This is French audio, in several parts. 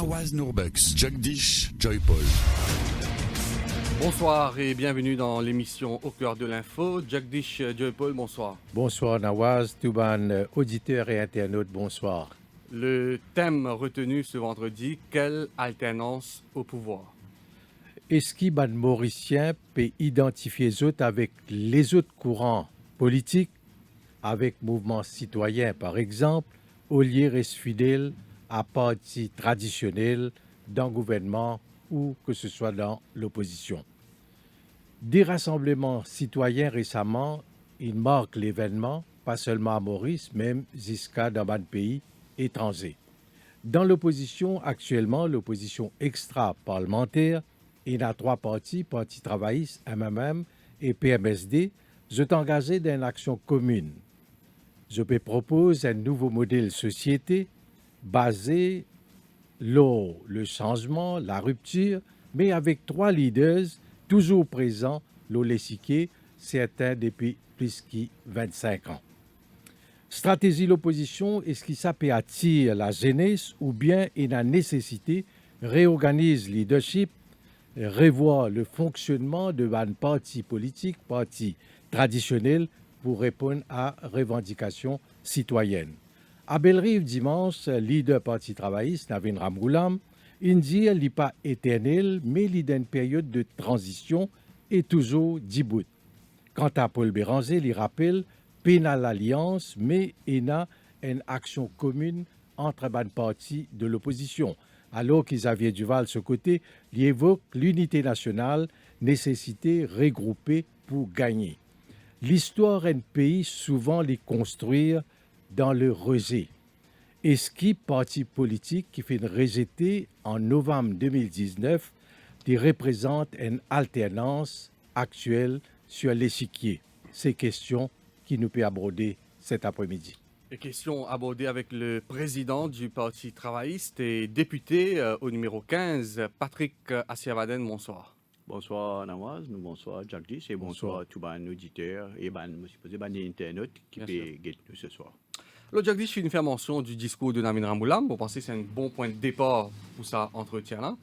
Nawaz Nourbex, Jagdish Joypol. Bonsoir et bienvenue dans l'émission Au cœur de l'info. Jagdish Joypol, bonsoir. Bonsoir Nawaz, Touban, auditeurs et internautes, bonsoir. Le thème retenu ce vendredi, quelle alternance au pouvoir? Est-ce qu'il ban mauricien peut identifier les autres avec les autres courants politiques, avec mouvements citoyens par exemple, au lieu reste fidèle à parti traditionnel dans le gouvernement ou que ce soit dans l'opposition. Des rassemblements citoyens récemment, ils marquent l'événement, pas seulement à Maurice, même jusqu'à dans le pays étranger. Dans l'opposition, actuellement, l'opposition extra-parlementaire, il y a trois partis, Parti travailliste, MMM et PMSD, sont engagés dans une action commune. Je propose un nouveau modèle de société basé sur le changement, la rupture, mais avec trois leaders toujours présents, l'échiquier, certains depuis plus de 25 ans. Stratégie de l'opposition, est-ce qu'il s'appelle attirer la jeunesse ou bien il y a nécessité réorganiser le leadership, revoir le fonctionnement de un parti politique, parti traditionnel pour répondre à revendications citoyennes. À Bellerive, dimanche, leader parti travailliste, Navin Ramgoolam, il dit qu'il n'est pas éternel, mais il est une période de transition et toujours debout. Quant à Paul Béranger, il rappelle pénal alliance, mais il y a une action commune entre les partis de l'opposition. Alors qu'Xavier Duval, ce côté, il évoque l'unité nationale, nécessité regrouper pour gagner. L'histoire d'un pays, souvent, les construire dans le rejet. Est-ce qu'il parti politique qui fait une rejetée en novembre 2019 qui représente une alternance actuelle sur l'échiquier? Ces questions qui nous peut aborder cet après-midi. Les questions abordées avec le président du Parti travailliste et député au numéro 15, Patrick Assiavaden, bonsoir. Bonsoir Nawaz, bonsoir Jagdish et bonsoir à tous les auditeurs et les internautes qui peuvent guetter nous ce soir. Le Jagdish fait une faire mention du discours de Navin Ramgoolam. Vous pensez que c'est un bon point de départ pour ça entretien-là.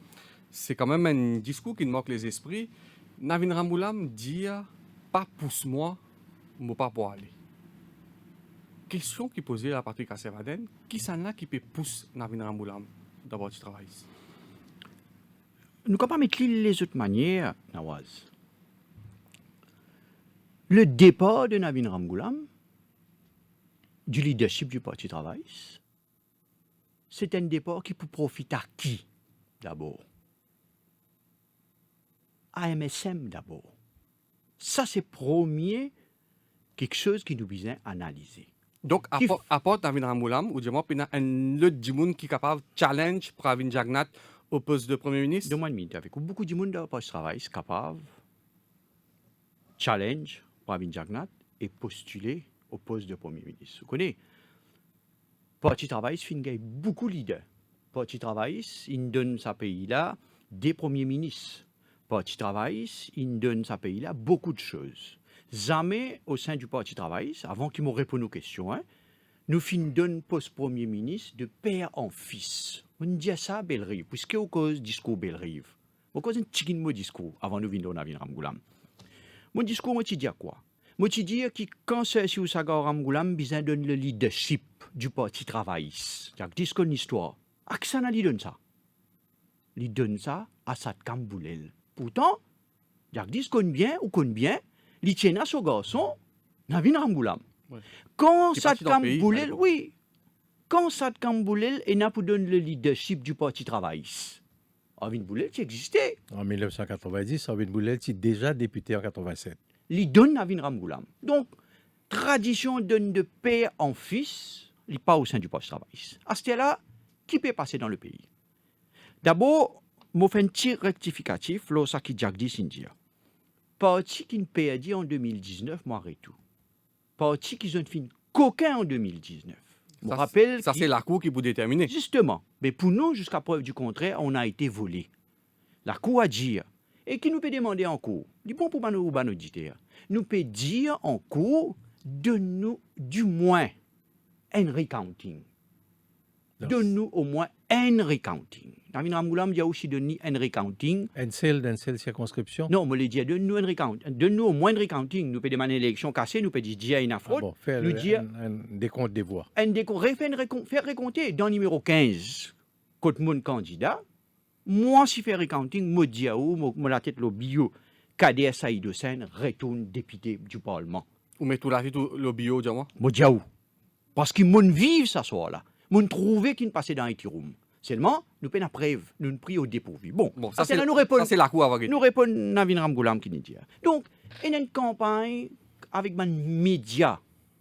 C'est quand même un discours qui marque les esprits. Navin Ramgoolam dit « pas pousse-moi, mais pas pour aller ». Question qui posait à Patrick Assiavaden, qui s'en là qui peut pousser Navin Ramgoolam d'abord du travail? Nous ne pouvons pas mettre les autres manières, Nawaz. Le départ de Navin Ramgoolam du leadership du Parti travailliste, c'est un départ qui peut profiter à qui d'abord? À MSM d'abord. Ça, c'est premier quelque chose qui nous besoin analyser. Donc, apporte Navin Ramgoolam, ou dis-moi, il y a un autre monde qui est capable de challenge Pravin Jagnat au poste de Premier ministre? Deux mois et demi, avec beaucoup de monde dans le Parti travailliste capable de challenge Pravin Jagnat et postuler au poste de Premier ministre. Vous connaissez, Parti travailliste fin gagne beaucoup de leaders. Parti travailliste, il donne sa pays-là des premiers ministres. Parti travailliste, il donne sa pays-là beaucoup de choses. Jamais au sein du Parti travailliste, avant qu'ils m'ont répondu aux questions, nous fin donne poste Premier ministre de père en fils. On dit ça à Bellerive, puisque au cause discours Bellerive. Au cause un petit mot discours avant nous venir Navin Ramgoolam. Mon discours, moi, tu dis quoi? Moi, tu dis que quand c'est si Sagar Ramgoolam, besoin donne le leadership du Parti travailliste. C'est dis qu'on histoire. Aksana lui donne ça. Il donne ça à Satkam Boulel. Pourtant, dis qu'on bien ou qu'on bien, il tient à son garçon, Navin Ramgoolam. Ouais. Quand Satkam Boulel, oui. Quand Satkam Boulel est là pour donner le leadership du Parti travailliste. Navin Boulel, qui existait. En 1990, Navin Boulel était déjà député en 87. Il donne Navin Ramgoolam. Donc, tradition donne de père en fils, il n'est pas au sein du Parti travailliste. À ce là qui peut passer dans le pays? D'abord, je fais un petit rectificatif, lorsque Jagdish India. Parti qui ne perdu en 2019, moi et tout. Parti qui ont fait coquin en 2019. Ça, rappelle ça c'est la Cour qui vous déterminer. Justement. Mais pour nous, jusqu'à preuve du contraire, on a été volé. La Cour a dit, et qui nous peut demander en cours, du bon pour nous auditeurs, nous peut dire en cours de nous du moins un recounting. Donne-nous au moins un recounting. Navin Ramgoolam dit aussi donné un recounting. Une seule circonscription? Non, je l'ai dit, donne-nous un recounting. Donne-nous au moins un recounting. Nous pouvons demander une élection cassée, nous pouvons dire une fraude. Bon, faire nous dire un décompte des voix. faire recompter. Dans le numéro 15, quand mon candidat, moi, si faire recounting, moi, dis moi, la tête, le bio, Kader Saïd Hossein retourne député du Parlement. Ou met tout la vie, tout le bio, dis-moi. Moi, dis parce qu'ils m'ont vive ça soir-là. M'ont trouvé qu'il passait dans un room. Seulement, nous prenons la preuve, nous pris au dépourvu. Bon, Ça, c'est nous répond, la cour avant. nous répond Navin Ramgoolam qui nous dit. Donc, il y a une campagne avec des médias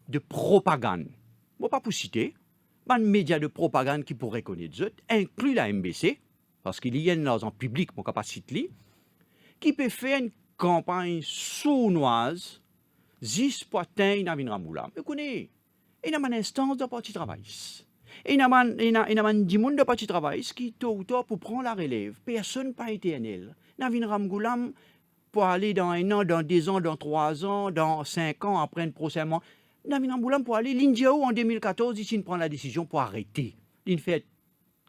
de propagande. Je ne vais pas pour citer, des médias de propagande qui pourraient connaître eux, inclus la MBC, parce qu'il y a une argent public, mon capacité, qui peut faire une campagne sournoise, 10 poitins Navin Ramgoolam. Vous connaissez, il y a une instance de parti travail. Et il y a des gens de parti travail qui, tôt ou tard, pour prendre la relève. Personne n'a été éternel. Navin Ramgoolam, pour aller dans 1 an, dans 2 ans, dans 3 ans, dans 5 ans, après un procès, Navin Ramgoolam, pour aller, l'Indiao, en 2014, ici, il prend la décision pour arrêter. Il fait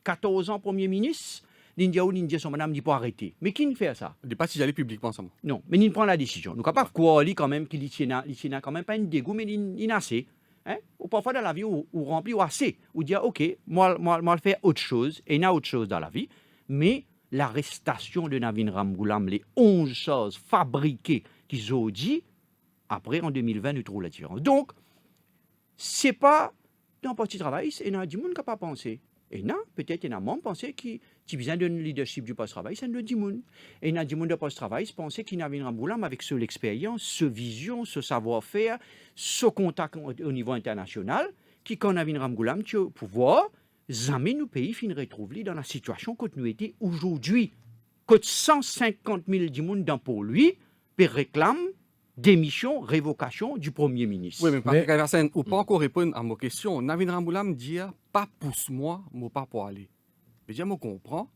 14 ans Premier ministre. L'Indiao, son madame dit pour arrêter. Mais qui ne fait ça? Je ne sais pas si j'allais publiquement ça. Non, mais il prend la décision. Nous ne pouvons pas croire quand même qu'il n'a quand même pas une dégoût, mais il a assez. Hein? Ou parfois dans la vie, ou rempli ou assez. Ou dire, OK, moi, je fais autre chose, et il y a autre chose dans la vie, mais l'arrestation de Navin Ramgoolam, les 11 choses fabriquées qu'ils ont dit, après, en 2020, nous trouvons la différence. Donc, ce n'est pas dans le parti travail, il y a du monde qui n'a pas pensé. Et non, peut-être il y a même pensé qui besoin d'un leadership du post-travail, c'est un du monde. Et il y a du monde du post-travail qui pensait qu'il Navin Ramgoolam avec l'expérience, ce vision, ce savoir-faire, ce contact au niveau international, qui quand Navin Ramgoolam tu au pouvoir, jamais nos pays fin retrouver dans la situation que nous étions aujourd'hui. Que 150 000 du monde dans pour lui, peut réclame démission, révocation du Premier ministre. Oui, mais Patrick Iversen, ou pas encore répondre à ma question. Navin Ramgoolam dit pas pousse-moi, moi pas pour aller. Mais je comprends.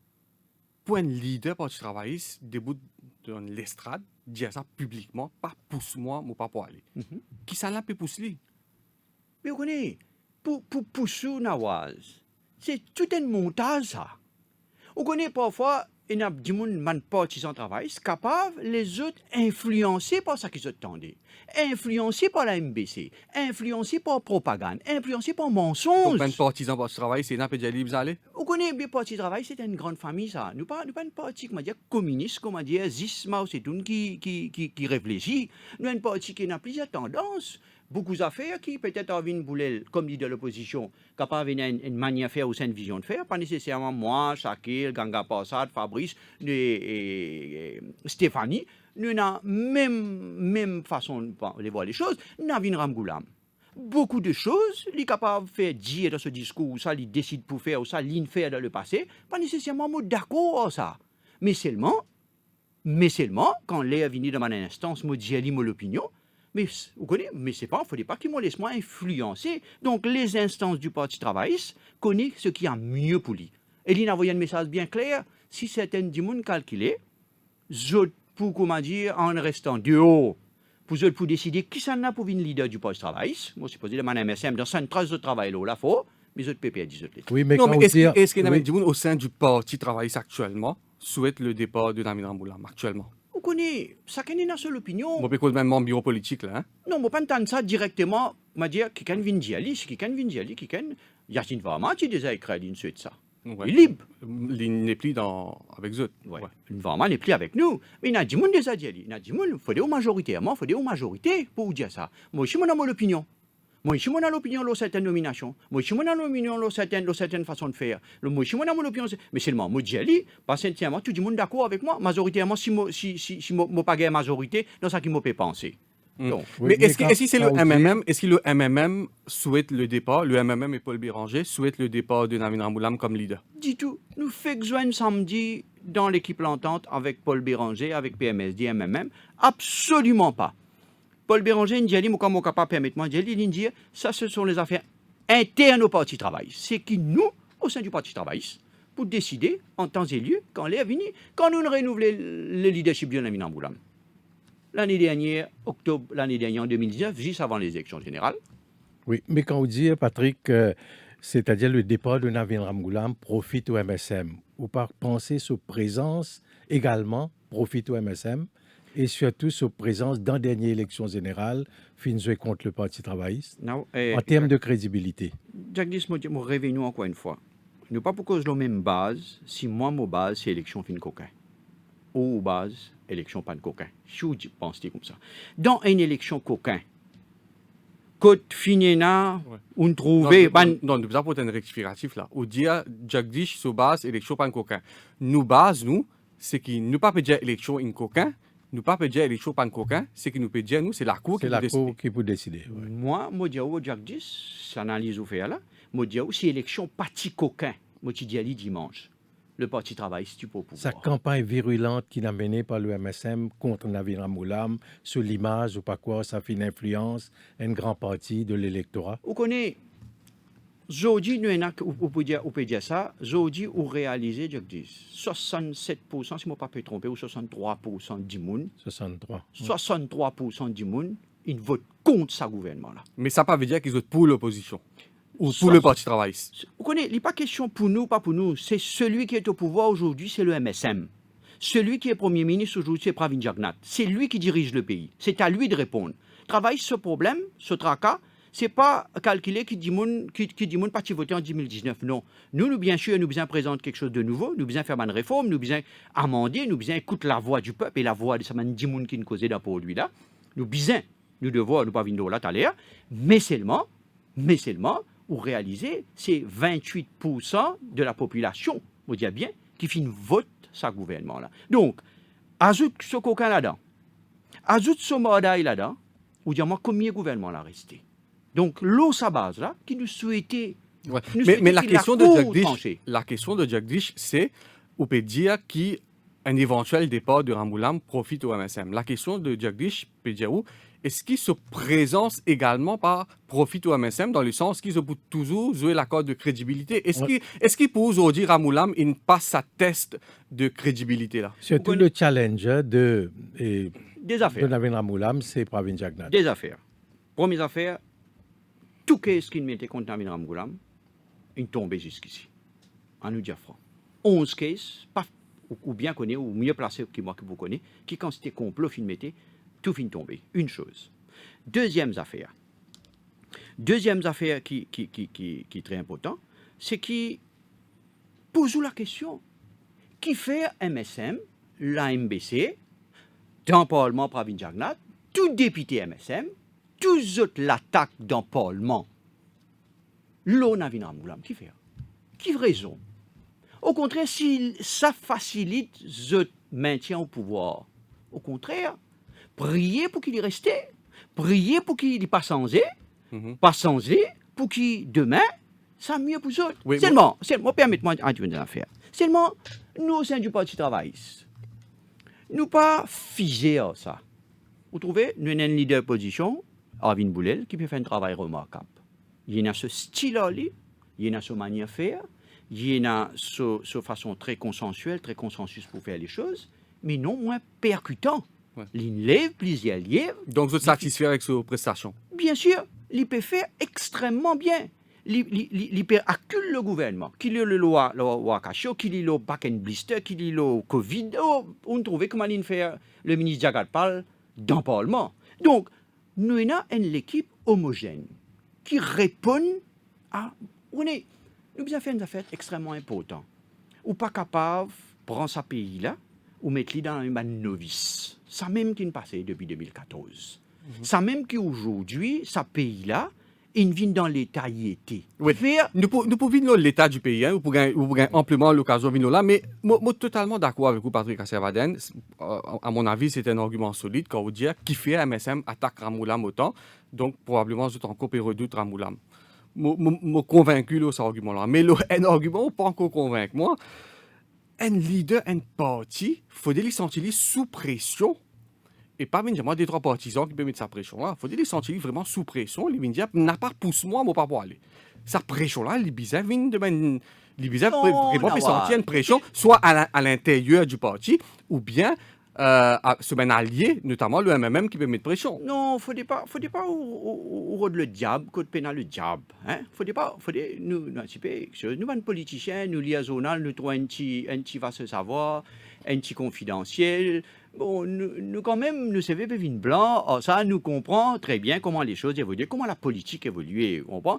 Pour un leader parti travailliste, debout dans l'estrade, dire ça publiquement, pas pousse-moi, moi pas pour aller. Qui ça l'a peut pousser? Mais vous connaissez, pour pousser Nawaz, c'est tout un montage ça. Vous connaissez parfois, il y a des gens qui parti sans travail, sont capables, les autres, influencés par ce qu'ils attendaient, influencés par la MBC, influencés par la propagande, influencés par le mensonge. Donc, un partisan parti travail, c'est un peu de libre aller. Vous connaissez bien parti travail, c'est une grande famille ça. Nous pas une parti comment dire communiste, comment dire Zisma c'est tout qui réfléchit. Nous une parti qui a plusieurs tendances. Beaucoup d'affaires qui peut-être ont une boulelle, comme dit de l'opposition, capable une manière de faire ou une vision de faire, pas nécessairement moi, Shakil, Ganga Passad, Fabrice et Stéphanie, nous avons même façon de voir les choses, Navin Ramgoolam. Beaucoup de choses, il est capable de faire dire dans ce discours, ou ça, il décide pour faire, ou ça, il fait dans le passé, pas nécessairement d'accord à ça. Mais seulement, quand il est venu dans mon instance, moi, j'ai dit l'opinion. Mais vous connaissez, mais c'est pas, il ne faudrait pas qu'ils me laissent moi influencer. Donc, les instances du Parti travailliste connaissent ce qui est mieux pour lui. Et il a envoyé un message bien clair. Si certains du monde calculé, pour, comment dire, en restant dehors, pour décider qui s'en a pour une leader du Parti travailliste, moi, c'est posé de mon MSM dans 113 autres travail là, faut, mais autres PPA 10 autres. Oui, mais non, quand mais vous dire... est-ce qu'il y a des gens au sein du parti travailliste actuellement souhaitent le départ de Navin Ramgoolam actuellement? Vous connaissez, ça n'est pas une seule opinion. On peut cause même mon bureau politique là. Hein? Non, je ne peux pas entendre ça directement. Je vais dire, qui vient d'y qui vient Yacine Varma, qui déjà écrit une suite ça. Ouais. Il est libre. Il n'est plus avec eux. Ouais. Varma n'est plus avec nous. Mais il y a du monde déjà dit. Il y a du monde, il faut des majoritairement, il faut des majorités pour dire ça. Moi, je suis mon opinion. Moi, je suis mon opinion sur certaines nominations. Moi, je suis mon opinion sur certaines façons de faire. Moi, je suis mon opinion. Mais seulement, moi, je dis, pas sincèrement, tout le monde d'accord avec moi. Majoritairement, si je pas gagné majorité, dans ça qui me fait penser. Donc, mais est-ce que c'est le MMM, est-ce que le MMM souhaite le départ, le MMM et Paul Béranger souhaitent le départ de Navin Ramgoolam comme leader? Dis tout. Nous faisons joindre samedi dans l'équipe l'entente avec Paul Béranger, avec PMSD, MMM. Absolument pas. Paul Béranger, il dit, moi, capable permettre moi, il dit, ça, ce sont les affaires internes au Parti travail. C'est qui, nous, au sein du Parti travail, pour décider, en temps et lieu, quand l'est venu, quand nous renouvelons le leadership de Navin Ramgoolam. L'année dernière, octobre l'année dernière, en 2019, juste avant les élections générales. Oui, mais quand vous dites, Patrick, c'est-à-dire le départ de Navin Ramgoolam profite au MSM, ou par penser sur présence également, profite au MSM, et surtout sur présence dans la dernière élection générale, fin jouer contre le Parti travailliste, Non, en termes de crédibilité. Jagdish, je réveille nous encore une fois. Nous pas pour cause de la même base, si moi, ma base, c'est élection fin coquin. Ou base, élection pas de coquin. Je vous pense comme ça. Dans une élection coquin, côte finina, Ouais. on Non, trouve. non, nous avons un rectificatif là. On dit Jagdish sur base élection pas un coquin. Nous base nous, c'est qui nous pas peut dire élection in coquin, nous pas peut dire élection pas un coquin, c'est qui nous peut dire nous c'est la cour qui C'est peut la décider. Cour qui peut décider. Ouais. Moi, je dis au Jagdish, c'est analyse ou fait là, je dis c'est élection parti coquin. Moi, je dis dimanche. Le Parti travailliste, tu peux au pouvoir. Sa campagne virulente qui n'a menée par le MSM contre Navin Moulam sur l'image ou pas quoi, ça fait une influence une grande partie de l'électorat. Vous connaissez, aujourd'hui, on peut dire ça, aujourd'hui, on réalise, je dis, 67%, si je ne me pas tromper, ou 63% du monde, 63. 63% du monde, ils votent contre ce gouvernement-là. Mais ça pas veut dire qu'ils votent pour l'opposition ou Ça, pour le Parti travailliste. Vous connaissez, il n'est pas question pour nous, pas pour nous. C'est celui qui est au pouvoir aujourd'hui, c'est le MSM. Celui qui est Premier ministre aujourd'hui, c'est Pravin Jagnnath. C'est lui qui dirige le pays. C'est à lui de répondre. Travaille ce problème, ce tracas, c'est pas calculé qui dit moun pas voter en 2019. Non. Nous, bien sûr, nous besoin présenter quelque chose de nouveau, nous besoin faire une réforme, nous besoin amender, nous besoin écouter la voix du peuple et la voix de ce man dit moun qui nous causait pour lui là. Nous besoin, nous devons, nous pas venir là tout à l'heure, mais seulement, ou réaliser, c'est 28% de la population, on dit bien, qui finit vote ce gouvernement-là. Donc, ajoute ce coquin là-dedans, ajoute ce mordaille là-dedans, ou dire moi combien de gouvernement là resté. Donc, l'eau sa base là, qui nous souhaitait. Ouais. Nous Mais la souhaitait question qu'il de la Jagdish, trancher. c'est on peut dire qu'un éventuel départ de Ramoulam profite au MSM. La question de Jagdish peut dire où est-ce qu'il se présente également par profit au MSM dans le sens qu'il peut toujours jouer l'accord de crédibilité? Est-ce qu'il peut aujourd'hui Ramoulam il passe sa test de crédibilité là? Surtout Vous le challenger de Des affaires. Navin Moulam, c'est Pravin Jagnnath. Des affaires. Première affaire, tout ce qui mettait contre Navin Ramgoulam, il tombait jusqu'ici. En nous dire franc. 11 cases, ou bien connu, ou mieux placé que moi que vous connaissez, qui quand c'était complot, fin mettait, tout fin tomber. Une chose. Deuxième affaire qui est très important, c'est qu'il pose la question, qui fait MSM, la MBC, dans le Parlement Pravin Jagnnath, tout député MSM, tous autres l'attaque dans le Parlement. L'on a vu Moulam, qui fait? Qui raison? Au contraire, si ça facilite le maintien au pouvoir, au contraire, priez pour qu'il y reste, priez pour qu'il n'y passe sans pour qu'il demain, ça mieux pour eux autres. Oui, seulement, permettez-moi de dire une affaire. Seulement, nous, au sein du Parti travailliste, nous pas figés à ça. Vous trouvez, nous avons un leader d'opposition, Arvin Boulel, qui peut faire un travail remarquable. Il y a ce style-là, il y a ce manière de faire, il y a ce façon très consensuelle, très consensus pour faire les choses, mais non moins percutant. Ouais. Il lève plusieurs livres. Donc vous êtes satisfait avec ses prestations? Bien sûr, il peut faire extrêmement bien. Il peut acculer le gouvernement. Qu'il y ait le loi Wakacho, qu'il y ait le back and blister, qu'il y ait le Covid. On trouve comment il fait le ministre Jagatpal dans le Parlement. Donc, nous avons une équipe homogène qui répond à. Nous avons fait une affaire extrêmement importante. Ou pas capable de prendre ce pays-là ou mettre-le dans une novice. Ça même qui est passé depuis 2014. Ça même qui aujourd'hui, ce pays-là, il vient dans l'état y était. Oui. Nous pouvons vivre l'état du pays, hein, vous pouvez amplement l'occasion de venir là, mais moi totalement d'accord avec vous, Patrick Asservaden. À mon avis, c'est un argument solide quand vous dites qui fait MSM attaque Ramoulam autant, donc probablement je encore et redoute Ramoulam. Je convaincu de cet argument-là. Mais un argument, pas encore convaincu. Moi, un leader, un parti, il faut les sentir sous pression. Et pas moi des trois partisans qui peuvent mettre sa pression-là. Il faut les sentir vraiment sous pression. Les dire, n'a pas pousse-moi, moi pas pour aller. Sa pression-là, les bizarres viennent de les bizarres vraiment sentir une pression, soit à l'intérieur du parti, ou bien sur un allié, notamment le MMM qui peut mettre pression. Non, faut pas au le diable, côté pénal le diable, hein. Faut nous anticiper quelque chose. Nous, les politiciens, nous liaisonnal, nous trouvons un petit va se savoir, un petit confidentiel. Bon, nous quand même, nous savons Pévin Blanc, ça nous comprend très bien comment les choses évoluent, comment la politique évolue, on comprend.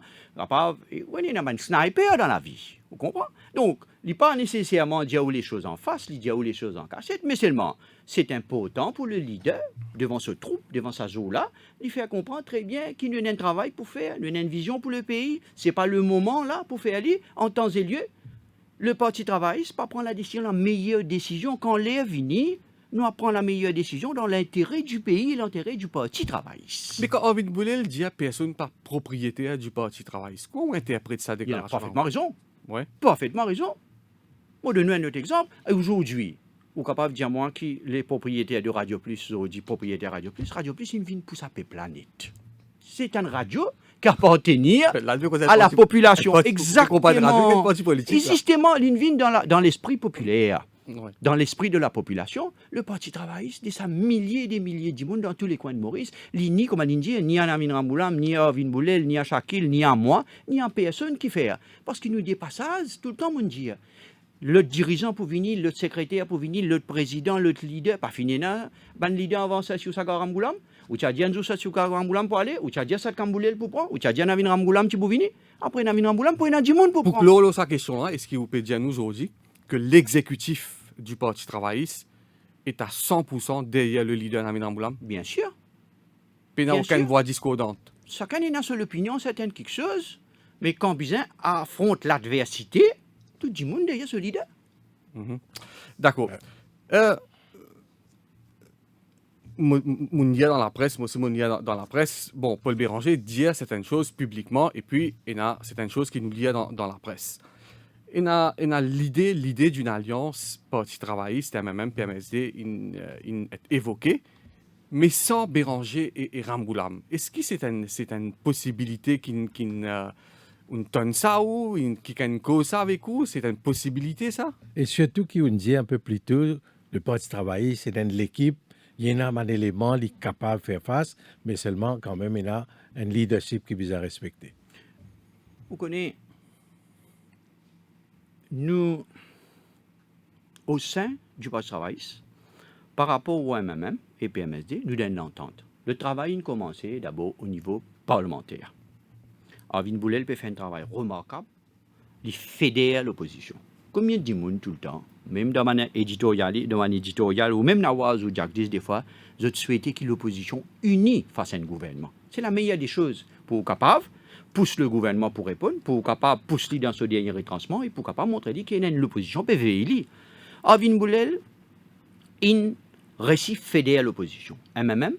Il y a un sniper dans la vie, on comprend. Donc, il n'est pas nécessairement dire où les choses en face, il dit où les choses en cachette, mais seulement, c'est important pour le leader, devant ce troupe, devant sa zone-là, il fait comprendre très bien qu'il y a un travail pour faire, il y a une vision pour le pays, c'est pas le moment là pour faire aller en temps et lieu. Le parti travailliste pas prendre la meilleure décision quand l'air vini. Nous apprenons la meilleure décision dans l'intérêt du pays et l'intérêt du parti travailliste. Mais quand Arvin Boulel dit à personne pas propriétaire du parti travailliste, comment on interprète sa Il a déclaration? parfaitement raison. Ouais. Parfaitement raison. Moi, donne un autre exemple. Aujourd'hui, vous êtes capable de dire moi qui les propriétaires de Radio Plus, dit propriétaires Radio Plus, ils viennent pour sa planète. C'est une radio qui appartient à la population. Exactement. Et justement, ils viennent dans l'esprit populaire. Ouais. Dans l'esprit de la population, le Parti travailliste, des milliers et des milliers de monde dans tous les coins de Maurice, ni comme on dit, ni à Namin Ramboulam, ni à Arvin Boulel, ni à Shakil, ni à moi, ni à personne qui fait. Parce qu'il nous dépasse tout le temps, mon dit. Le dirigeant pour venir, le secrétaire pour venir, le président, le leader, pas fini là, ban leader avance sur Sagar Ramboulam, ou tu as dit un jour sur Sagar Ramboulam pour aller, ou tu as dit ça Kamboulel pour prendre, ou tu as dit Namin Ramboulam pour venir, après Namin Ramboulam pour y du monde pour prendre. Pour clore sa question, est-ce qu'il vous peut dire nous aujourd'hui que l'exécutif du Parti travailliste est à 100% derrière le leader Namin Ramboulam? Bien sûr. Il n'y a Bien aucune sûr. voix discordante. Chacun a son opinion, certaines quelque chose, mais quand Bizin affronte l'adversité, tout le monde derrière ce leader. D'accord. Mon dit dans la presse, moi aussi mon dit dans la presse, bon, Paul Béranger dit certaines choses publiquement et puis il y a certaines choses qui nous lient dans la presse. Il y a l'idée d'une alliance Parti travailliste, MMM, PMSD, est évoquée, mais sans Béranger et Ramboulam. Est-ce que c'est une possibilité qui tonne ça ou qui a une cause ça avec vous? C'est une possibilité ça? Et surtout, qui on dit un peu plus tôt, le Parti travailliste, c'est dans l'équipe, il y en a un élément qui est capable de faire face, mais seulement quand même, il y a un leadership qui est à respecter. Vous connaissez, nous, au sein du Parti travailliste, par rapport au MMM et PMSD, nous avons une entente. Le travail a commencé d'abord au niveau parlementaire. Arvin Boulel peut faire un travail remarquable, il fédère l'opposition. Combien de monde tout le temps, même dans mon éditorial, ou même dans Waz ou Jagdis, des fois, je souhaitais que l'opposition unie face à un gouvernement. C'est la meilleure des choses pour capable pousse le gouvernement pour répondre, pour capable pousser dans ce dernier retranchement et pour capable montrer qu'il y a une opposition PVI. Arvin Boulel, il récit fédère l'opposition. MMM,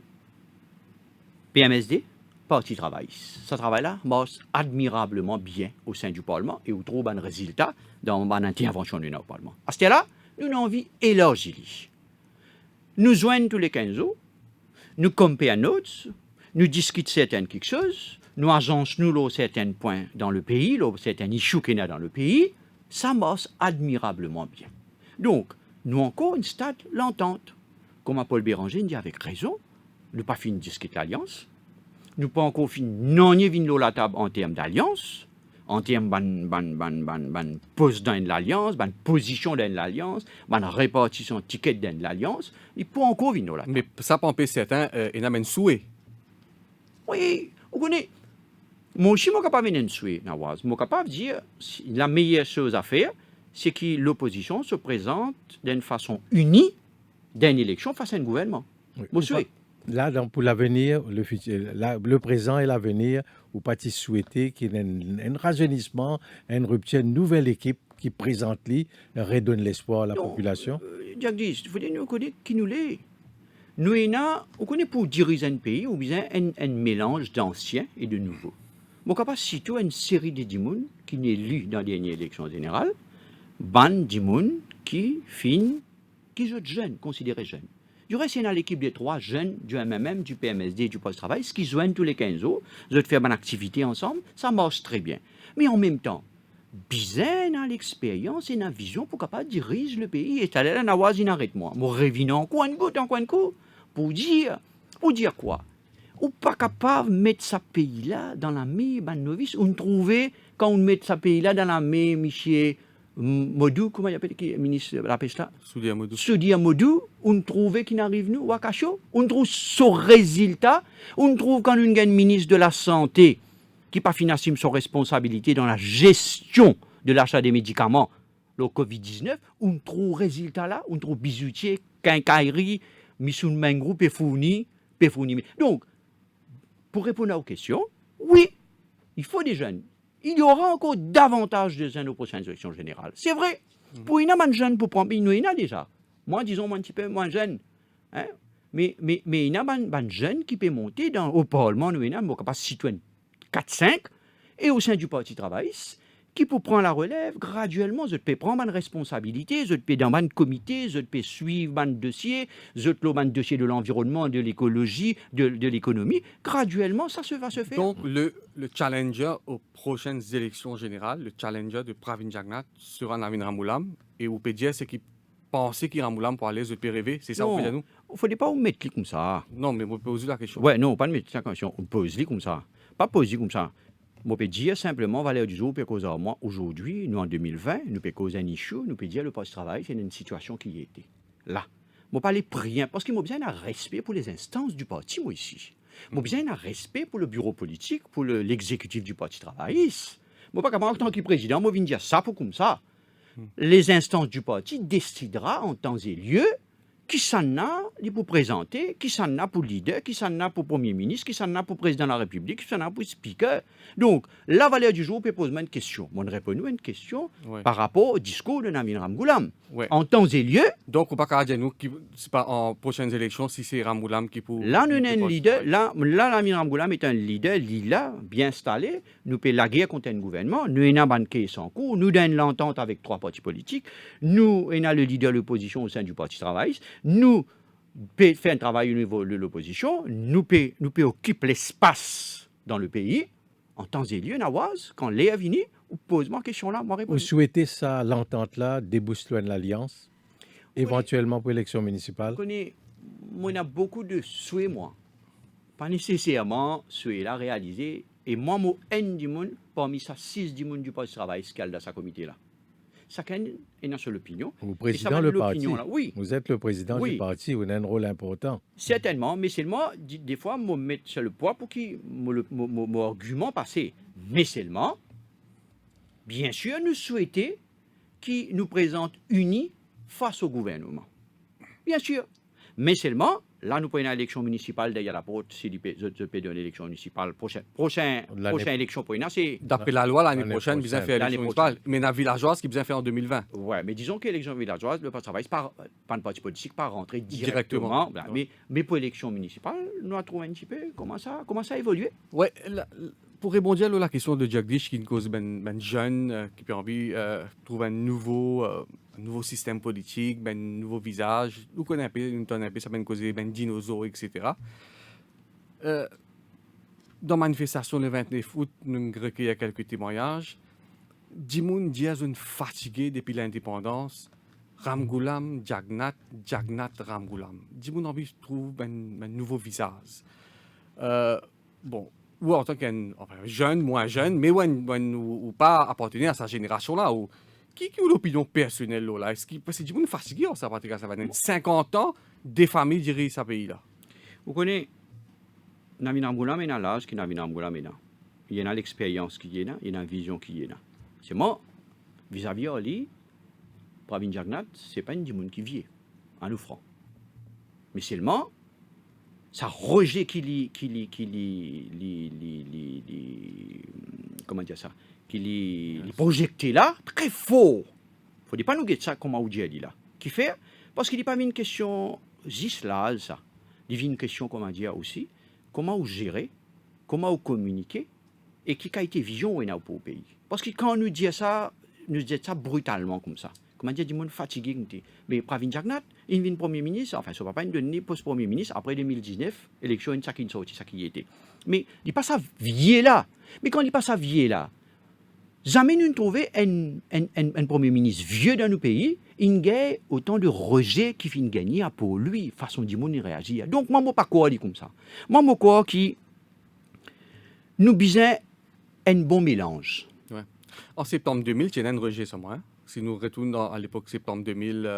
PMSD, Parti travailliste. Ce travail-là marche admirablement bien au sein du Parlement et on trouve un résultat dans l'intervention du Parlement. À ce là nous avons envie d'élargir. Nous joignons tous les 15 jours, nous comparons notes, nous discutons certaines quelque chose, nous agençons certains points dans le pays, certains issues qu'il y a dans le pays, ça marche admirablement bien. Donc, nous encore une stade l'entente. Comme Paul Béranger dit avec raison, nous pas fini de discuter l'alliance. Nous pas encore fini non venir la table en termes d'alliance, en termes de poste dans l'alliance, de position dans l'alliance, de répartition de tickets dans l'alliance. Il peut encore venir la table. Mais ça peut empêcher certains, il y a un souhait. Oui, vous connaissez. Moi aussi, je suis capable de venir un souhait. Je suis capable de dire la meilleure chose à faire, c'est que l'opposition se présente d'une façon unie dans une élection face à un gouvernement. Oui. Mon souhait. Là, donc, pour l'avenir, le présent et l'avenir, vous parti souhaiter qu'il y ait un rajeunissement, une rupture, une nouvelle équipe qui présente, redonne l'espoir à la population. Jagdis, il faut dire nous connaître qui nous l'est. Nous, on connaît pour diriger un pays, ou bien un mélange d'anciens et de nouveaux. Mon capable surtout une série de dimoun qui n'est élu dans les dernières élections générales, ban dimoun qui sont jeunes, considérés jeunes. Du reste, il y a l'équipe des 3 jeunes du MMM, du PMSD et du post-travail, qui joignent tous les 15 jours, ils font une activité ensemble, ça marche très bien. Mais en même temps, bizarre dans l'expérience et dans la vision pour capable diriger le pays. Et là, Nawaz, il arrête moi. Moi, reviens en coin de coup, pour dire quoi? Ou pas capable de mettre ce pays-là dans la main ban novice, ou trouver, quand on met ce pays-là dans la main, Michel Modou, comment il appelle le ministre de la pêche là? Soudia Modou. Soudia Modou, on trouve qu'il n'arrive nous, Wakacho, on trouve son résultat, on trouve quand on gagne ministre de la Santé, qui pas financé son responsabilité dans la gestion de l'achat des médicaments, le Covid-19, on trouve résultat là, on trouve bijoutier, quincaillerie, Missoun Mengrou, Pefouni. Donc, pour répondre aux questions, oui, il faut des jeunes. Il y aura encore davantage de jeunes aux prochaines élections générales. C'est vrai. Pour une jeune, pour prendre, il y en a déjà. Moi, disons, un petit peu moins jeune. Hein? Mais il y a un jeune qui peut monter au Parlement, nous, il y a un citoyen 4-5, et au sein du Parti travailliste, qui pour prendre la relève, graduellement, je peux prendre une responsabilité, je peux dans un comité, je peux suivre un dossier, je peux un dossier de l'environnement, de l'écologie, de l'économie. Graduellement, ça va se faire. Donc, le challenger aux prochaines élections générales, le challenger de Pravin Jagnnath sera Navin Ramgoolam. Et vous pouvez dire, c'est qu'il pensait qu'il Ramgoolam pour aller se rêver. C'est ça, vous pouvez dire nous? Il ne faut pas vous mettre comme ça. Non, mais vous poser la question. Ouais, non, pas de mettre la question. On pose comme ça. Pas poser comme ça. Je peux dire simplement, valeur du jour, moi, aujourd'hui, nous en 2020, nous pouvons causer un issue, nous pouvons dire le poste de travail, c'est une situation qui était là. Je ne pas les prier, parce qu'il m'a besoin d'un respect pour les instances du parti, moi, ici. Je besoin d'un respect pour le bureau politique, pour l'exécutif du parti travailliste. Je ne pas capable, en tant que président, je viens dire ça pour comme ça. Les instances du parti décidera en temps et lieu qui s'en a pour présenter, qui s'en a pour leader, qui s'en a pour premier ministre, qui s'en a pour président de la République, qui s'en a pour speaker. Donc, la valeur du jour peut poser une question. Moi, je réponds à une question par rapport au discours de Navin Ramgoolam. Ouais. En temps et lieu. Donc, on ne peut pas dire nous, c'est pas en prochaines élections, si c'est Ramgoolam qui pour. Là, nous avons un leader. Là, Navin Ramgoolam est un leader, là, bien installé. Nous payons la guerre contre un gouvernement. Nous avons un banquier sans cours. Nous avons l'entente avec 3 partis politiques. Nous avons le leader de l'opposition au sein du Parti travailliste. Nous faisons un travail au niveau de l'opposition. Nous occupons l'espace dans le pays. En temps et lieu, Nawaz, quand Léa vini, vous posez moi question là, moi réponds. Vous souhaitez ça, l'entente-là, déboussoler l'alliance, éventuellement pour l'élection municipale? Moi, on a beaucoup de souhaits, moi. Pas nécessairement souhaits là réalisés. Et moi, moi, un du monde, parmi ça, 6 du monde du Parti travail, ce qu'il y a dans ce comité-là. Chacun est dans son opinion. Vous président le parti. Là. Oui. Vous êtes le président du parti, vous avez un rôle important. Certainement, mais seulement, des fois, je mets sur le poids pour que mon argument passe. Mais seulement, bien sûr, nous souhaitons qu'ils nous présentent unis face au gouvernement. Bien sûr. Mais seulement, là, nous prenons une élection municipale derrière la porte. Si je peux donner l'élection municipale, prochaine élection pour une, c'est. D'après la loi, l'année prochaine, vous avez fait l'élection municipale. Mais la villageoise, qui vous a fait en 2020. Oui, mais disons que l'élection villageoise, le travail, pas un parti politique, pas rentrer directement. Mais pour l'élection municipale, nous avons trouvé un petit peu comment ça a évolué. Oui, pour répondre à la question de Jagdish, qui est une cause ben jeune, qui a envie de trouver un nouveau système politique, un nouveau visage. Nous connaissons un peu, ça peut causer ben dinosaures, etc. Dans la manifestation le 29 août, nous avons recueilli quelques témoignages. Dimoun Diaz est fatigué depuis l'indépendance. Ramgoolam, Jagnnath, Ramgoolam. Dimoun a envie de trouver un nouveau visage. Bon. Ou en tant qu'un jeune, moins jeune, mais ou pas appartenir à sa génération-là. Qui a l'opinion personnelle là? Est-ce que parce que du fatigué, ça va être 50 ans, des familles dirigent ce pays-là. Vous connaissez, Navin Ramgoolam est dans l'âge que Navin Ramgoolam est là. Il y a l'expérience qui est là, il y a la vision qui est là. C'est moi, vis-à-vis de lui, Pravin Jagnnath, ce n'est pas une monde qui vit, en offrant. Mais seulement, ça rejet comment dire ça, qu'il est projecté là, très fort. Il ne faut pas nous dire ça comme on dit là. Qui fait, parce qu'il n'est pas une question juste là, ça. Il y a une question, comment dire aussi, comment gérer, comment communiquer, et qui a été vision pour le pays. Parce que quand on nous dit ça brutalement comme ça. Comment dire, du monde fatigué. Mais Pravin Jagnnath, il vient Premier ministre, enfin, ce ne va pas une donner post-Premier ministre, après 2019, élection, il y a ça qui était. Mais il passe à vieillir là. Mais quand il passe à vieillir là, Jamais nous trouvé un premier ministre vieux dans nos pays, il a autant de rejets qui finit gagner pour lui, façon du monde réagit. Donc, moi, je ne pas quoi comme ça. Moi, je crois que nous besoin un bon mélange. Ouais. En septembre 2000, il y a un rejet, ça, moi. Hein? Si nous retournons à l'époque septembre 2000,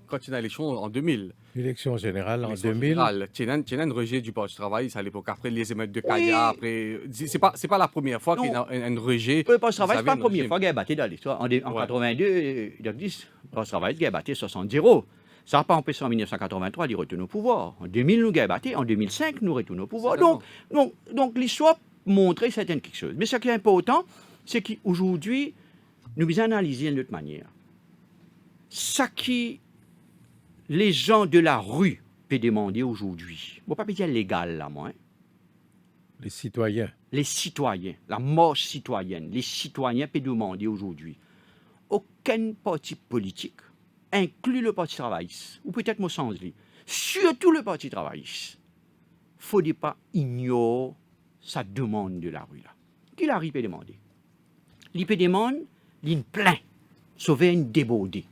quand il y a l'élection en 2000. Élection générale en L'élection 2000. générale, il y a un rejet du Parti du travail, c'est à l'époque. Après les émeutes de Kaya, après. C'est pas la première fois qu'il y a un rejet. Le Parti du travail, ce n'est pas la vis-à-vis première d'un fois qu'il a battu dans l'histoire. En 82, il a dit le Parti du travail, il a battu 60-0. Ça n'a pas empêché en 1983 de retourner au pouvoir. En 2000, nous avons battu. En 2005, nous retournons au pouvoir. Donc l'histoire montre certaines quelque chose. Mais ce qui est important, c'est qu'aujourd'hui, nous devons analyser d'une autre manière. Ce qui les gens de la rue peuvent demander aujourd'hui, je ne vais pas dire légal là, moi. Hein. Les citoyens. Les citoyens, la marche citoyenne, les citoyens peuvent demander aujourd'hui. Aucun parti politique, inclus le Parti travailliste, ou peut-être mon sens, surtout le Parti travailliste, il ne faut pas ignorer sa demande de la rue là. Qui la rue peut demander? Il peut demander une plainte, sauver une débordée.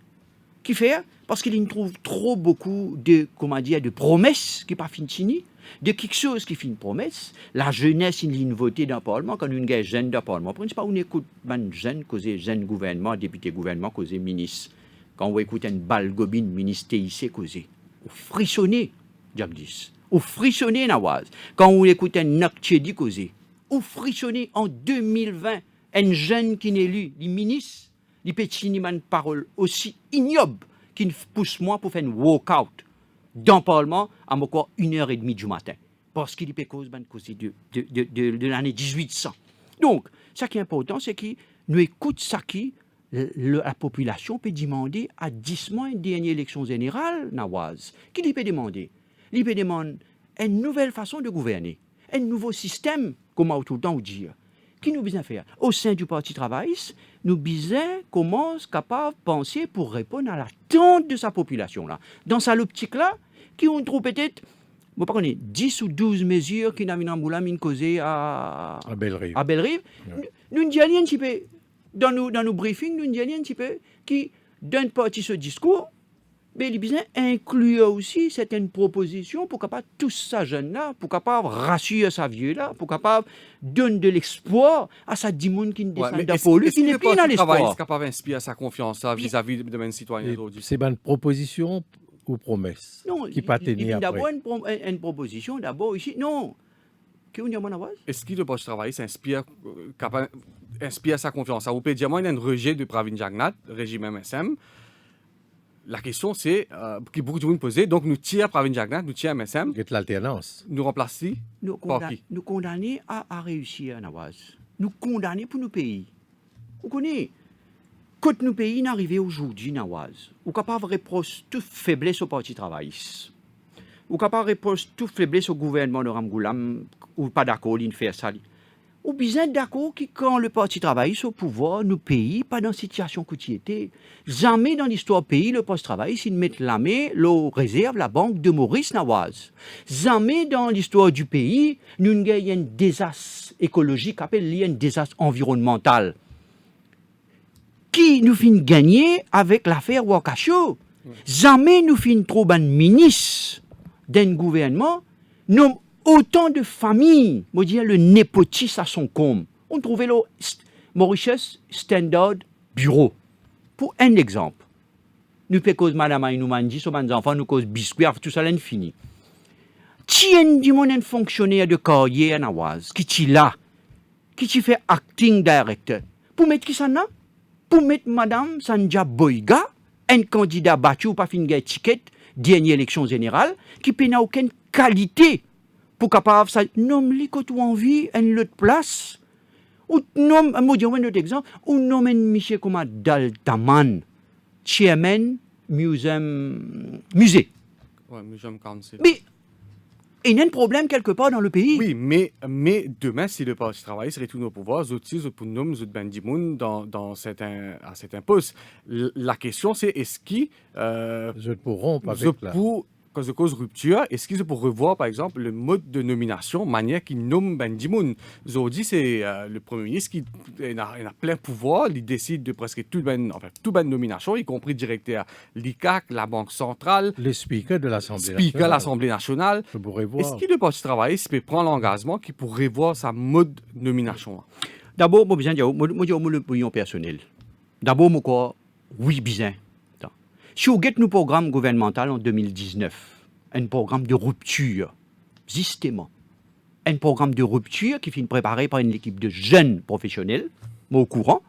Qui fait? Parce qu'il trouve trop beaucoup de, de promesses qui ne sont pas finies, de quelque chose qui fait une promesse. La jeunesse, il voté dans le Parlement, quand une est jeune dans le Parlement. Prenez pas, on écoute un jeune, causer jeune gouvernement, député gouvernement, causer ministre. Quand on écoute une balle gobine, ministre TIC, causer. Ou frissonner, Jagdis. Ou frissonner, Nawaz. Quand on écoute un Naktiedi, causer. Ou frissonner en 2020, un jeune qui n'est élu, les ministres, les petits une parole aussi ignoble qui pousse moi pour faire un walk-out dans le Parlement à encore 1h30 du matin. Parce qu'il peut cause de l'année 1800. Donc, ce qui est important, c'est que nous écoutons ce qui la population peut demander à 10 mois une dernière élection générale, Nawaz. Qui lui peut demander? Il peut demander une nouvelle façon de gouverner, un nouveau système, comme tout le temps dire. Qui nous besoin faire? Au sein du Parti travailliste, nous besoin commence capable de penser pour répondre à l'attente de sa population là. Dans sa optique-là, qui on trouve peut-être, je ne sais pas, 10 ou 12 mesures qui n'avaient pas causé à Bellerive. À Bellerive. Ouais. Nous ne disons rien un petit peu. Dans nos briefings, nous ne disons rien un petit peu qui donne partie ce discours. Mais il besoin inclure aussi certaines propositions pour capable tous sa jeune là, pour capable rassurer sa vieux là, pour capable donner de l'espoir à sa dimoune qui ne descend pas pour lui, qui n'est plus dans l'espoir. Est-ce capable d'inspirer sa confiance vis-à-vis de mes citoyens aujourd'hui? C'est une proposition ou promesse Non, qui pas tenir après. D'abord une proposition, d'abord ici, non. Qu'est-ce qu'on a à Est-ce que le Parti travail inspire sa confiance? Ça vous peut dire, moi, il y a un rejet de Pravin Jagnat, régime MSM. La question, c'est, que beaucoup de monde posaient, donc nous tirons Pravin Jagnat, nous tirons MSM. C'est l'alternance. Nous remplacer par qui? Nous condamner à réussir, Nawaz. Nous condamner pour nos pays. Vous connaissez? Quand nos pays n'arrivent aujourd'hui, Nawaz, vous êtes capable de répondre toute faiblesse au Parti travailliste. Vous êtes capable de répondre toute faiblesse au gouvernement de Ramgoulam, ou pas d'accord, il fait ça. Ou bien d'accord que quand le Parti travailliste au pouvoir, nos pays, pas dans la situation que tu étais. Jamais dans l'histoire du pays, le Parti travailliste, ils mettent la main, le réserve, la banque de Maurice Nawaz. Jamais dans l'histoire du pays, nous avons un désastre écologique, appelé un désastre environnemental, qui nous fait gagner avec l'affaire Wakasho. Jamais nous fait trop de ministres d'un gouvernement, nous autant de familles, je dire le népotisme à son comble. On trouvait le Mauritius Standard Bureau. Pour un exemple, nous faisons cause madame nous mandi, sur mes enfants, nous cause biscuits, tout ça, c'est fini. Tien du monde un fonctionnaire de carrière Nawaz, qui est là, qui fait acting director. Pour mettre qui ça là? Pour mettre madame Sanja Boyga, un candidat battu ou pas fin de ticket, dernière élection générale, qui n'a aucune qualité pour capable ça nomme li que tu envie une autre place ou nomme un autre exemple ou nomme Michel comme Daltaman chairman musée Ouais, Museum Council. mais il y a un problème quelque part dans le pays. Oui, mais demain, si le Parti travail serait retourné au pouvoir, Zotis, Punum, Zutbandimoun, à certains postes. La question, c'est est-ce qu'ils Je pourront pas avec là. cause rupture, est-ce qu'ils pour revoir, par exemple, le mode de nomination, manière qu'ils nomment Ben Dimoun. Aujourd'hui, c'est le Premier ministre qui a plein pouvoir, il décide de presque toute ben nomination, y compris directeur l'ICAC, la Banque centrale, Le speaker de l'Assemblée speaker de nationale. l'Assemblée nationale. Je pourrais Est-ce voir. que le Parti travailliste peut prendre l'engagement qu'il pourrait revoir sa mode de nomination? D'abord, moi, besoin de dire, moi, l'opinion personnelle. D'abord, moi, quoi, oui, bien. Si vous regardez nos programmes gouvernementaux en 2019, un programme de rupture, justement, un programme de rupture qui finit préparé par une équipe de jeunes professionnels, moi au courant,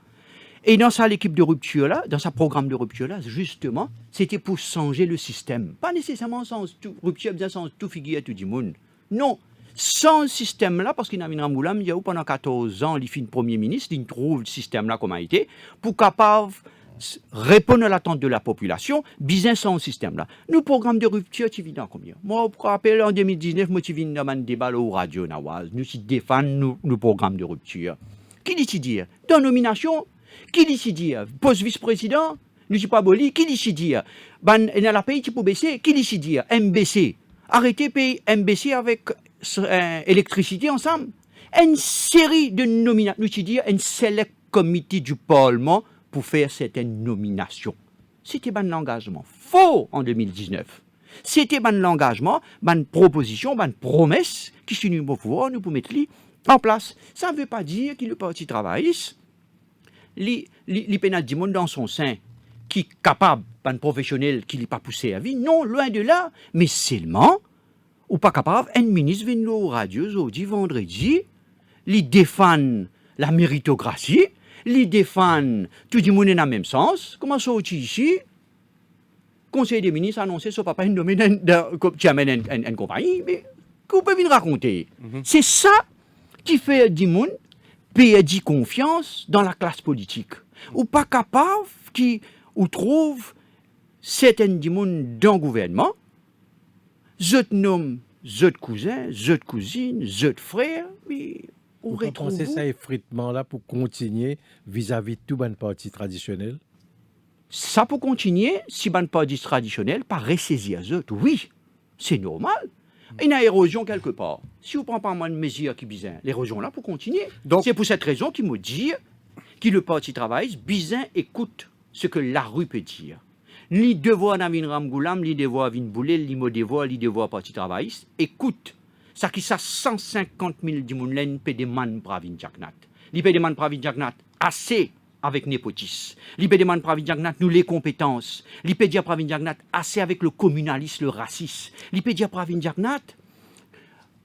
et dans ça, l'équipe de rupture-là, dans sa programme de rupture-là, justement, c'était pour changer le système. Pas nécessairement sans tout, rupture, bien sans tout figure tout du monde. Non, sans ce système-là, parce qu'il y a un Moulam, il y a eu pendant 14 ans, il fait Premier ministre, il trouve le système-là comme a été, pour capable répondre à l'attente de la population, bien sans ce système-là. Nous, programme de rupture, tu viens dans combien? Moi, je me rappelle, en 2019, moi, tu viens dans un débat au radio, Nawaz. Nous, défendons nos programmes de rupture. Qui dit dire? Dans nomination, qui dit dire? Poste vice-président, nous, ne pas aboli. Qui dit dire? Dans la pays, tu peux baisser. Qui dit dire? MBC. Arrêtez payer MBC avec électricité ensemble. Une série de nominations, nous, tu dis, un select comité du Parlement pour faire certaines nominations. C'était un engagement faux en 2019. C'était un engagement, une proposition, une promesse qui s'est au pouvoir, nous pouvons mettre en place. Ça ne veut pas dire que le Parti travailliste, les pénal du monde dans son sein, qui est capable, un professionnel qui n'est pas poussé à vie. Non, loin de là, mais seulement, ou pas capable, un ministre vient au radio aujourd'hui, vendredi, il défend la méritocratie, ils défendent tout le monde dans le même sens. Comment ça ici? Conseil des ministres a annoncé ce papa nommé qui amène une compagnie, mais que vous pouvez venir raconter. C'est ça qui fait du monde perdre confiance dans la classe politique. Ou pas capable qui ou trouve certaines du monde dans le gouvernement, je nomme, je cousin, je cousine, je frère, mais Vous pensez ça effritement-là pour continuer vis-à-vis de tout le parti traditionnel? Ça peut continuer si le parti traditionnel pas ressaisir les autres. Oui, c'est normal. Il y a une érosion quelque part. Si vous ne prenez pas moins de mesures qui bizarre, l'érosion là peut continuer. Donc, c'est pour cette raison qu'il me dit que le parti travaille, bizarre écoute ce que la rue peut dire. Li devoir Navin Ramgoulam, li devoir Vin Boulé, li mo devoir, li devoir parti travailliste, écoute. Ça qui ça 150 000 du monde là, peut demander Pravin Jagnat. Li peut demander Pravin Jagnat assez avec népotisme. Li peut demander Pravin Jagnat nous les compétences. Li peut dire Pravin Jagnat assez avec le communalisme, le racisme. Li peut dire Pravin Jagnat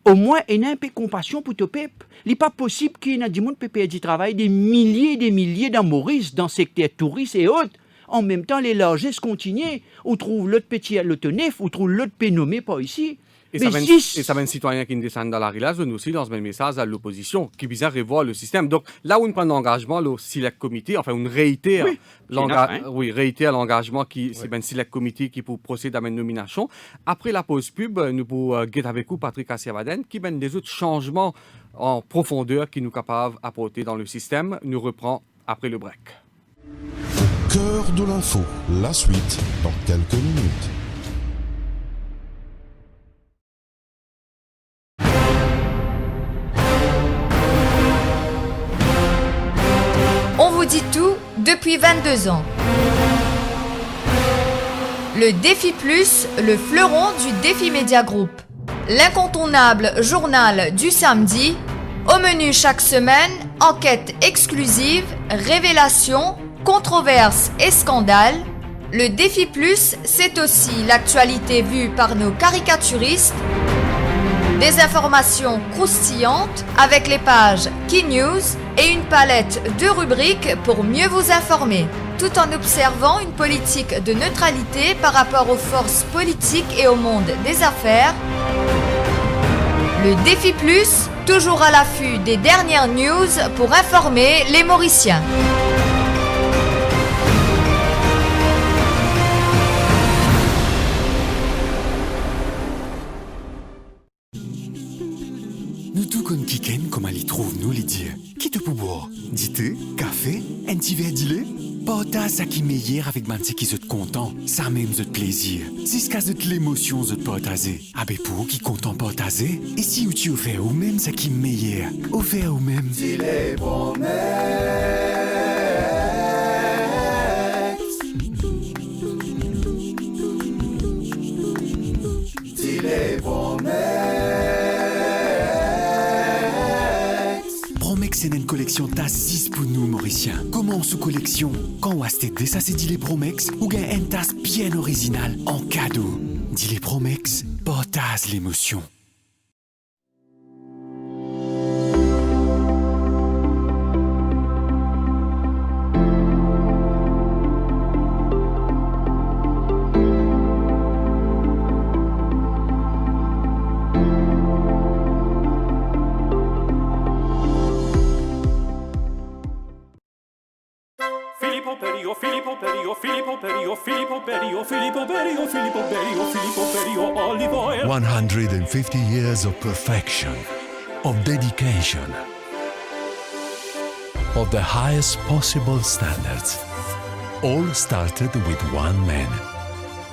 au moins il y a un peu de compassion pour ton peuple. Il n'est pas possible qu'il y ait du monde qui perdre du travail, des milliers dans Maurice, dans le secteur touriste et autres. En même temps, les largesses continuent. On trouve l'autre petit à l'autonef, on trouve l'autre peu nommé pas ici. Et Mais ça va un citoyen qui descend dans la rue, là, nous aussi, dans ce même message à l'opposition, qui vient revoir le système. Donc, là où on prend l'engagement, le select comité, enfin, on réitère, réitère l'engagement qui, c'est ben select comité qui pour procéder à une nomination. Après la pause pub, nous pour get avec vous, Patrick Assiavaden, qui ben des autres changements en profondeur qui nous capables d'apporter dans le système. Nous reprend après le break. Cœur de l'info, la suite dans quelques minutes. On vous dit tout depuis 22 ans. Le Défi Plus, le fleuron du Défi Média Group. L'incontournable journal du samedi. Au menu chaque semaine, enquêtes exclusives, révélations, controverses et scandales. Le Défi Plus, c'est aussi l'actualité vue par nos caricaturistes. Des informations croustillantes avec les pages Key News et une palette de rubriques pour mieux vous informer, tout en observant une politique de neutralité par rapport aux forces politiques et au monde des affaires. Le Défi Plus, toujours à l'affût des dernières news pour informer les Mauriciens. Nous tout comme Kiken, comme elle y trouve nous les dire. Qui te peut boire? du thé, café, un petit verre d'ilé. Partage ça qui meilleur avec man qui sont content, ça même de plaisir. C'est ce cas de l'émotion de partager. Avec pour qui content partager. Et si tu offert ou même ça qui meilleur, offert ou même. Promex c'est une collection tasse pour nous Mauriciens. Comment sous collection? Quand on a acheté ça c'est dit les Promex ou gain une tasse bien originale en cadeau. Dit les Promex, partage l'émotion. Filippo Berio, Filippo Berio, Filippo Berio, Filippo Berio, Filippo Berio, Filippo Berio, Filippo Berio, olive oil. 150 years of perfection, of dedication, of the highest possible standards. All started with one man,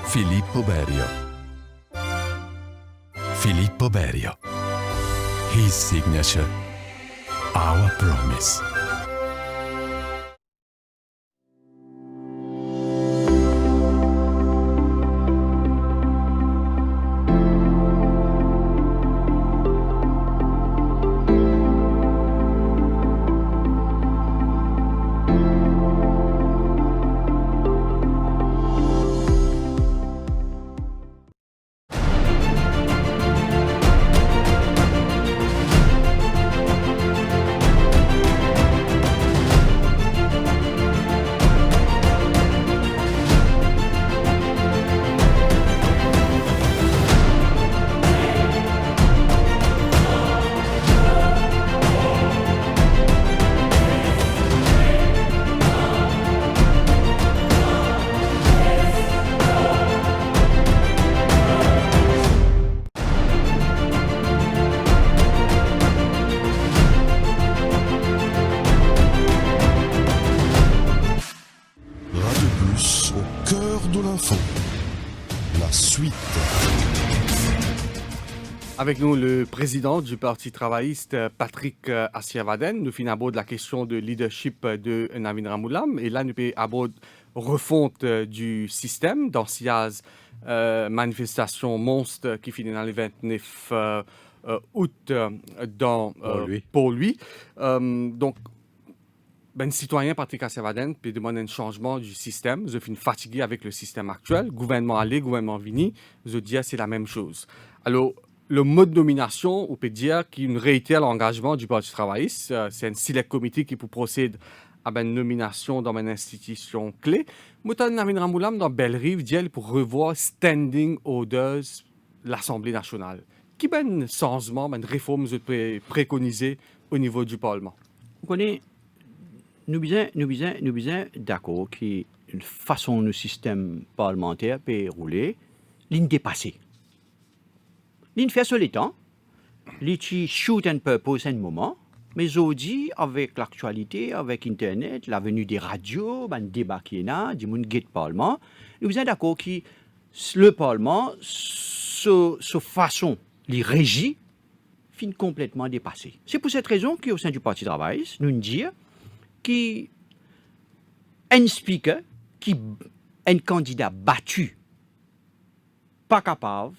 Filippo Berio. Filippo Berio. His signature, our promise. Radio Plus au cœur de l'info. La suite. Avec nous, le président du Parti travailliste, Patrick Assiavaden. Nous finissons à bord de la question de leadership de Navin Ramgoolam. Et là, nous à bord refonte du système d'anciennes manifestations monstres qui finissent dans le 29 août pour lui. Donc, ben citoyen Patrick Assiavaden puis demande un changement du système. Je suis fatigué avec le système actuel. Gouvernement allé, gouvernement vini. Je dis c'est la même chose. Alors, le mode de nomination, on peut dire qu'il réitère l'engagement du Parti travailliste. C'est un select committee qui peut procéder à une nomination dans une institution clé. Mouton Navin Ramgoolam dans Bellerive dit pour revoir standing orders l'Assemblée nationale. Qui est un changement, une réforme vous préconisée au niveau du Parlement? Vous connaissez, nous sommes d'accord qu'une façon de système parlementaire peut rouler, l'une dépassée. L'une fait sur les temps, l'une shoot un purpose un moment, mais aujourd'hui, avec l'actualité, avec Internet, la venue des radios, le débat qui est là, du monde guide Parlement, nous sommes d'accord que le Parlement, sa façon, les régies, finit complètement dépassée. C'est pour cette raison qu'au sein du Parti travailliste, nous disons qu'un speaker, un candidat battu, pas capable,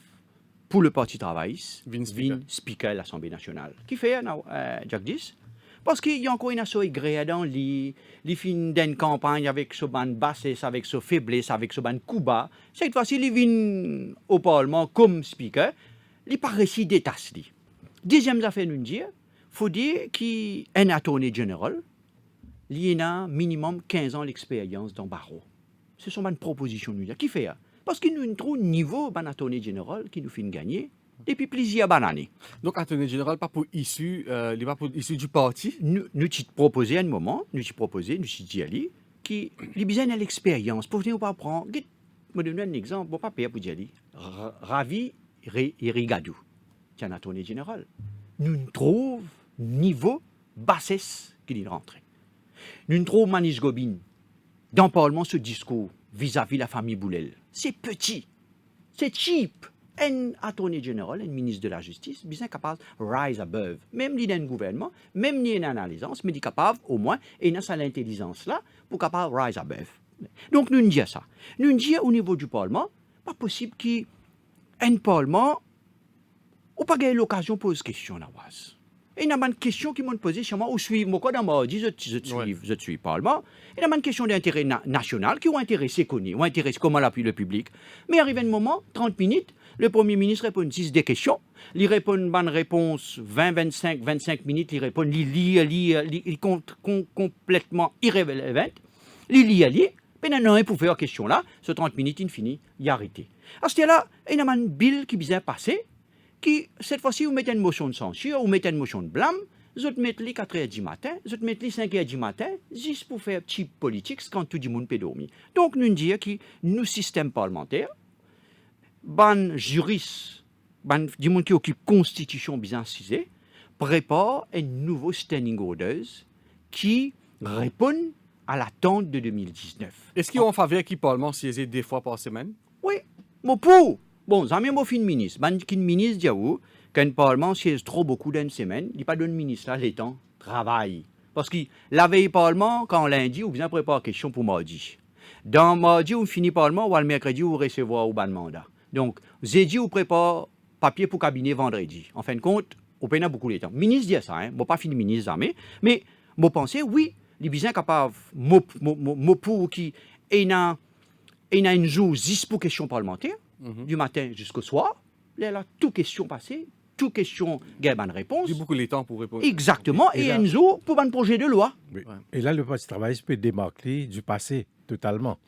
pour le Parti travailliste, Vin speaker à l'Assemblée nationale. Qui fait, Jagdis? Parce qu'il y a encore une assaut agréable, les fins d'une campagne avec ce ban bassesse, avec ce faiblesse, avec ce ban coup bas. Cette fois-ci, il vient au Parlement comme speaker, il paraît si détaché. Deuxième affaire, nous dire, faut dire qu'il y a un attorney général, il a minimum 15 ans d'expérience dans le barreau. Ce sont une proposition, nous dire. Qui fait? Parce qu'il nous trouve niveau d'un attorney général qui nous fait gagner depuis plusieurs années. Donc, attorney général, pas pour issue, pas pour issue du parti? Nous t'ai proposé un moment, nous t'ai dit à lui, qui a besoin de l'expérience. Pour venir pas prendre, je me donne un exemple, bon papier pour dire, Ravi Irigadou, c'est un attorney général. Nous trouvons niveau bassesse qu'il est rentré. Nous trouvons Manis Gobin dans le Parlement ce discours vis-à-vis la famille Boulel. C'est petit, c'est cheap. Un attorney général, un ministre de la Justice, bien capable de rise above. Même dans le gouvernement, même dans l'analyse, mais il est capable au moins, et dans sa intelligence là, pour capable de rise above. Donc nous disons ça. Nous disons au niveau du Parlement, pas possible qu'un Parlement ou pas gagné l'occasion de poser question là. Et il y a une question qui m'a posée sur moi, où suis moi, quand je dis, je suis Parlement, il y a une question d'intérêt national qui ont intéressé connu, ont intéressé comment l'appuie le public. Mais arrive un moment, 30 minutes, le Premier ministre répond 10 des questions, il répond une bonne réponse 20, 25 minutes, il répond, il complètement irrévélant, il lit, puis non, pour faire question là, ce 30 minutes, il finit, il a arrêté. À ce moment-là, il y a une bill qui vient passer, qui, cette fois-ci, vous mettez une motion de censure, vous mettez une motion de blâme, vous mettez les 4h du matin, vous mettez les 5h du matin, juste pour faire cheap politique quand tout le monde peut dormir. Donc, nous disons que nos systèmes parlementaires, ban juristes, ban du monde qui occupe constitution bien cisée, prépare un nouveau standing orders qui répond à l'attente de 2019. Est-ce qu'ils ont en faveur qu'il Parlement siéger 2 fois par semaine? Oui, mais pour. Bon, ça m'a fait une ministre. Une ministre dit qu'un Parlement siège trop beaucoup d'une semaine, il n'y a pas de ministre là, les temps, travail. Parce que la veille Parlement, quand lundi, vous bien préparer question pour mardi. Dans mardi, on finit Parlement, ou le mercredi, vous recevoir au ban mandat. Donc, jeudi, vous préparez papier pour cabinet vendredi. En fin de compte, on peine beaucoup les temps. Ministre dit ça, hein, bon, pas fini ministre, mais moi pensez, oui, les bien capable, moi pour qui, il y a une jour 10 pour question parlementaire, du matin jusqu'au soir, là, toute question passée, toute question, il y a une réponse. Il y a beaucoup de temps pour répondre. Exactement, et un jour pour un projet de loi. Oui. Et là, le Parti travailliste peut démarquer du passé totalement.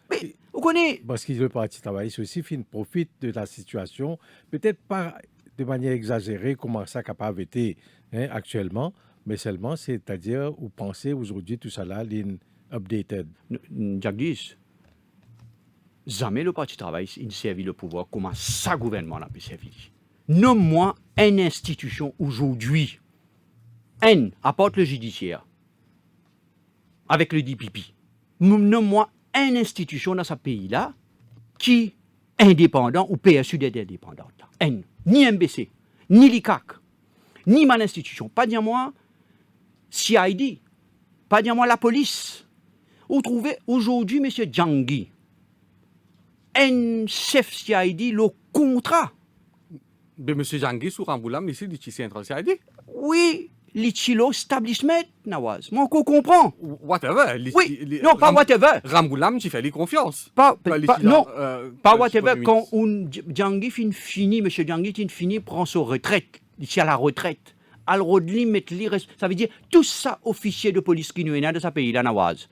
Mais, vous connaissez. Parce que le Parti travailliste aussi profite de la situation, peut-être pas de manière exagérée, comment ça capable été actuellement, mais seulement, c'est-à-dire, vous pensez aujourd'hui tout ça là, updated. Jagdish, jamais le Parti travailliste il servi le pouvoir comme ça gouvernement l'a servi. Nomme-moi une institution aujourd'hui, apporte le judiciaire, avec le DPP. Nomme-moi une institution dans ce pays-là qui est indépendant ou PSU d'être indépendante. Ni MBC, ni l'ICAC, ni ma institution. Pas dire-moi CID, pas dire-moi la police. Vous trouvez aujourd'hui, M. Djangui, un chef CID, le contrat. Mais M. Djangui, sur Ramboulam, ici, il est central CID. Oui, l'Ichilo establishment, Nawaz. Moi, on comprend. Whatever. Oui, non, pas whatever. Ramboulam, tu fais les confiance. Pas whatever. Premier Quand ministre. Djangui finit, M. Djangui finit, prend sa retraite. Il est à la retraite. Alors, ça veut dire tout ça, officier de police qui nous est dans ce pays-là, Nawaz.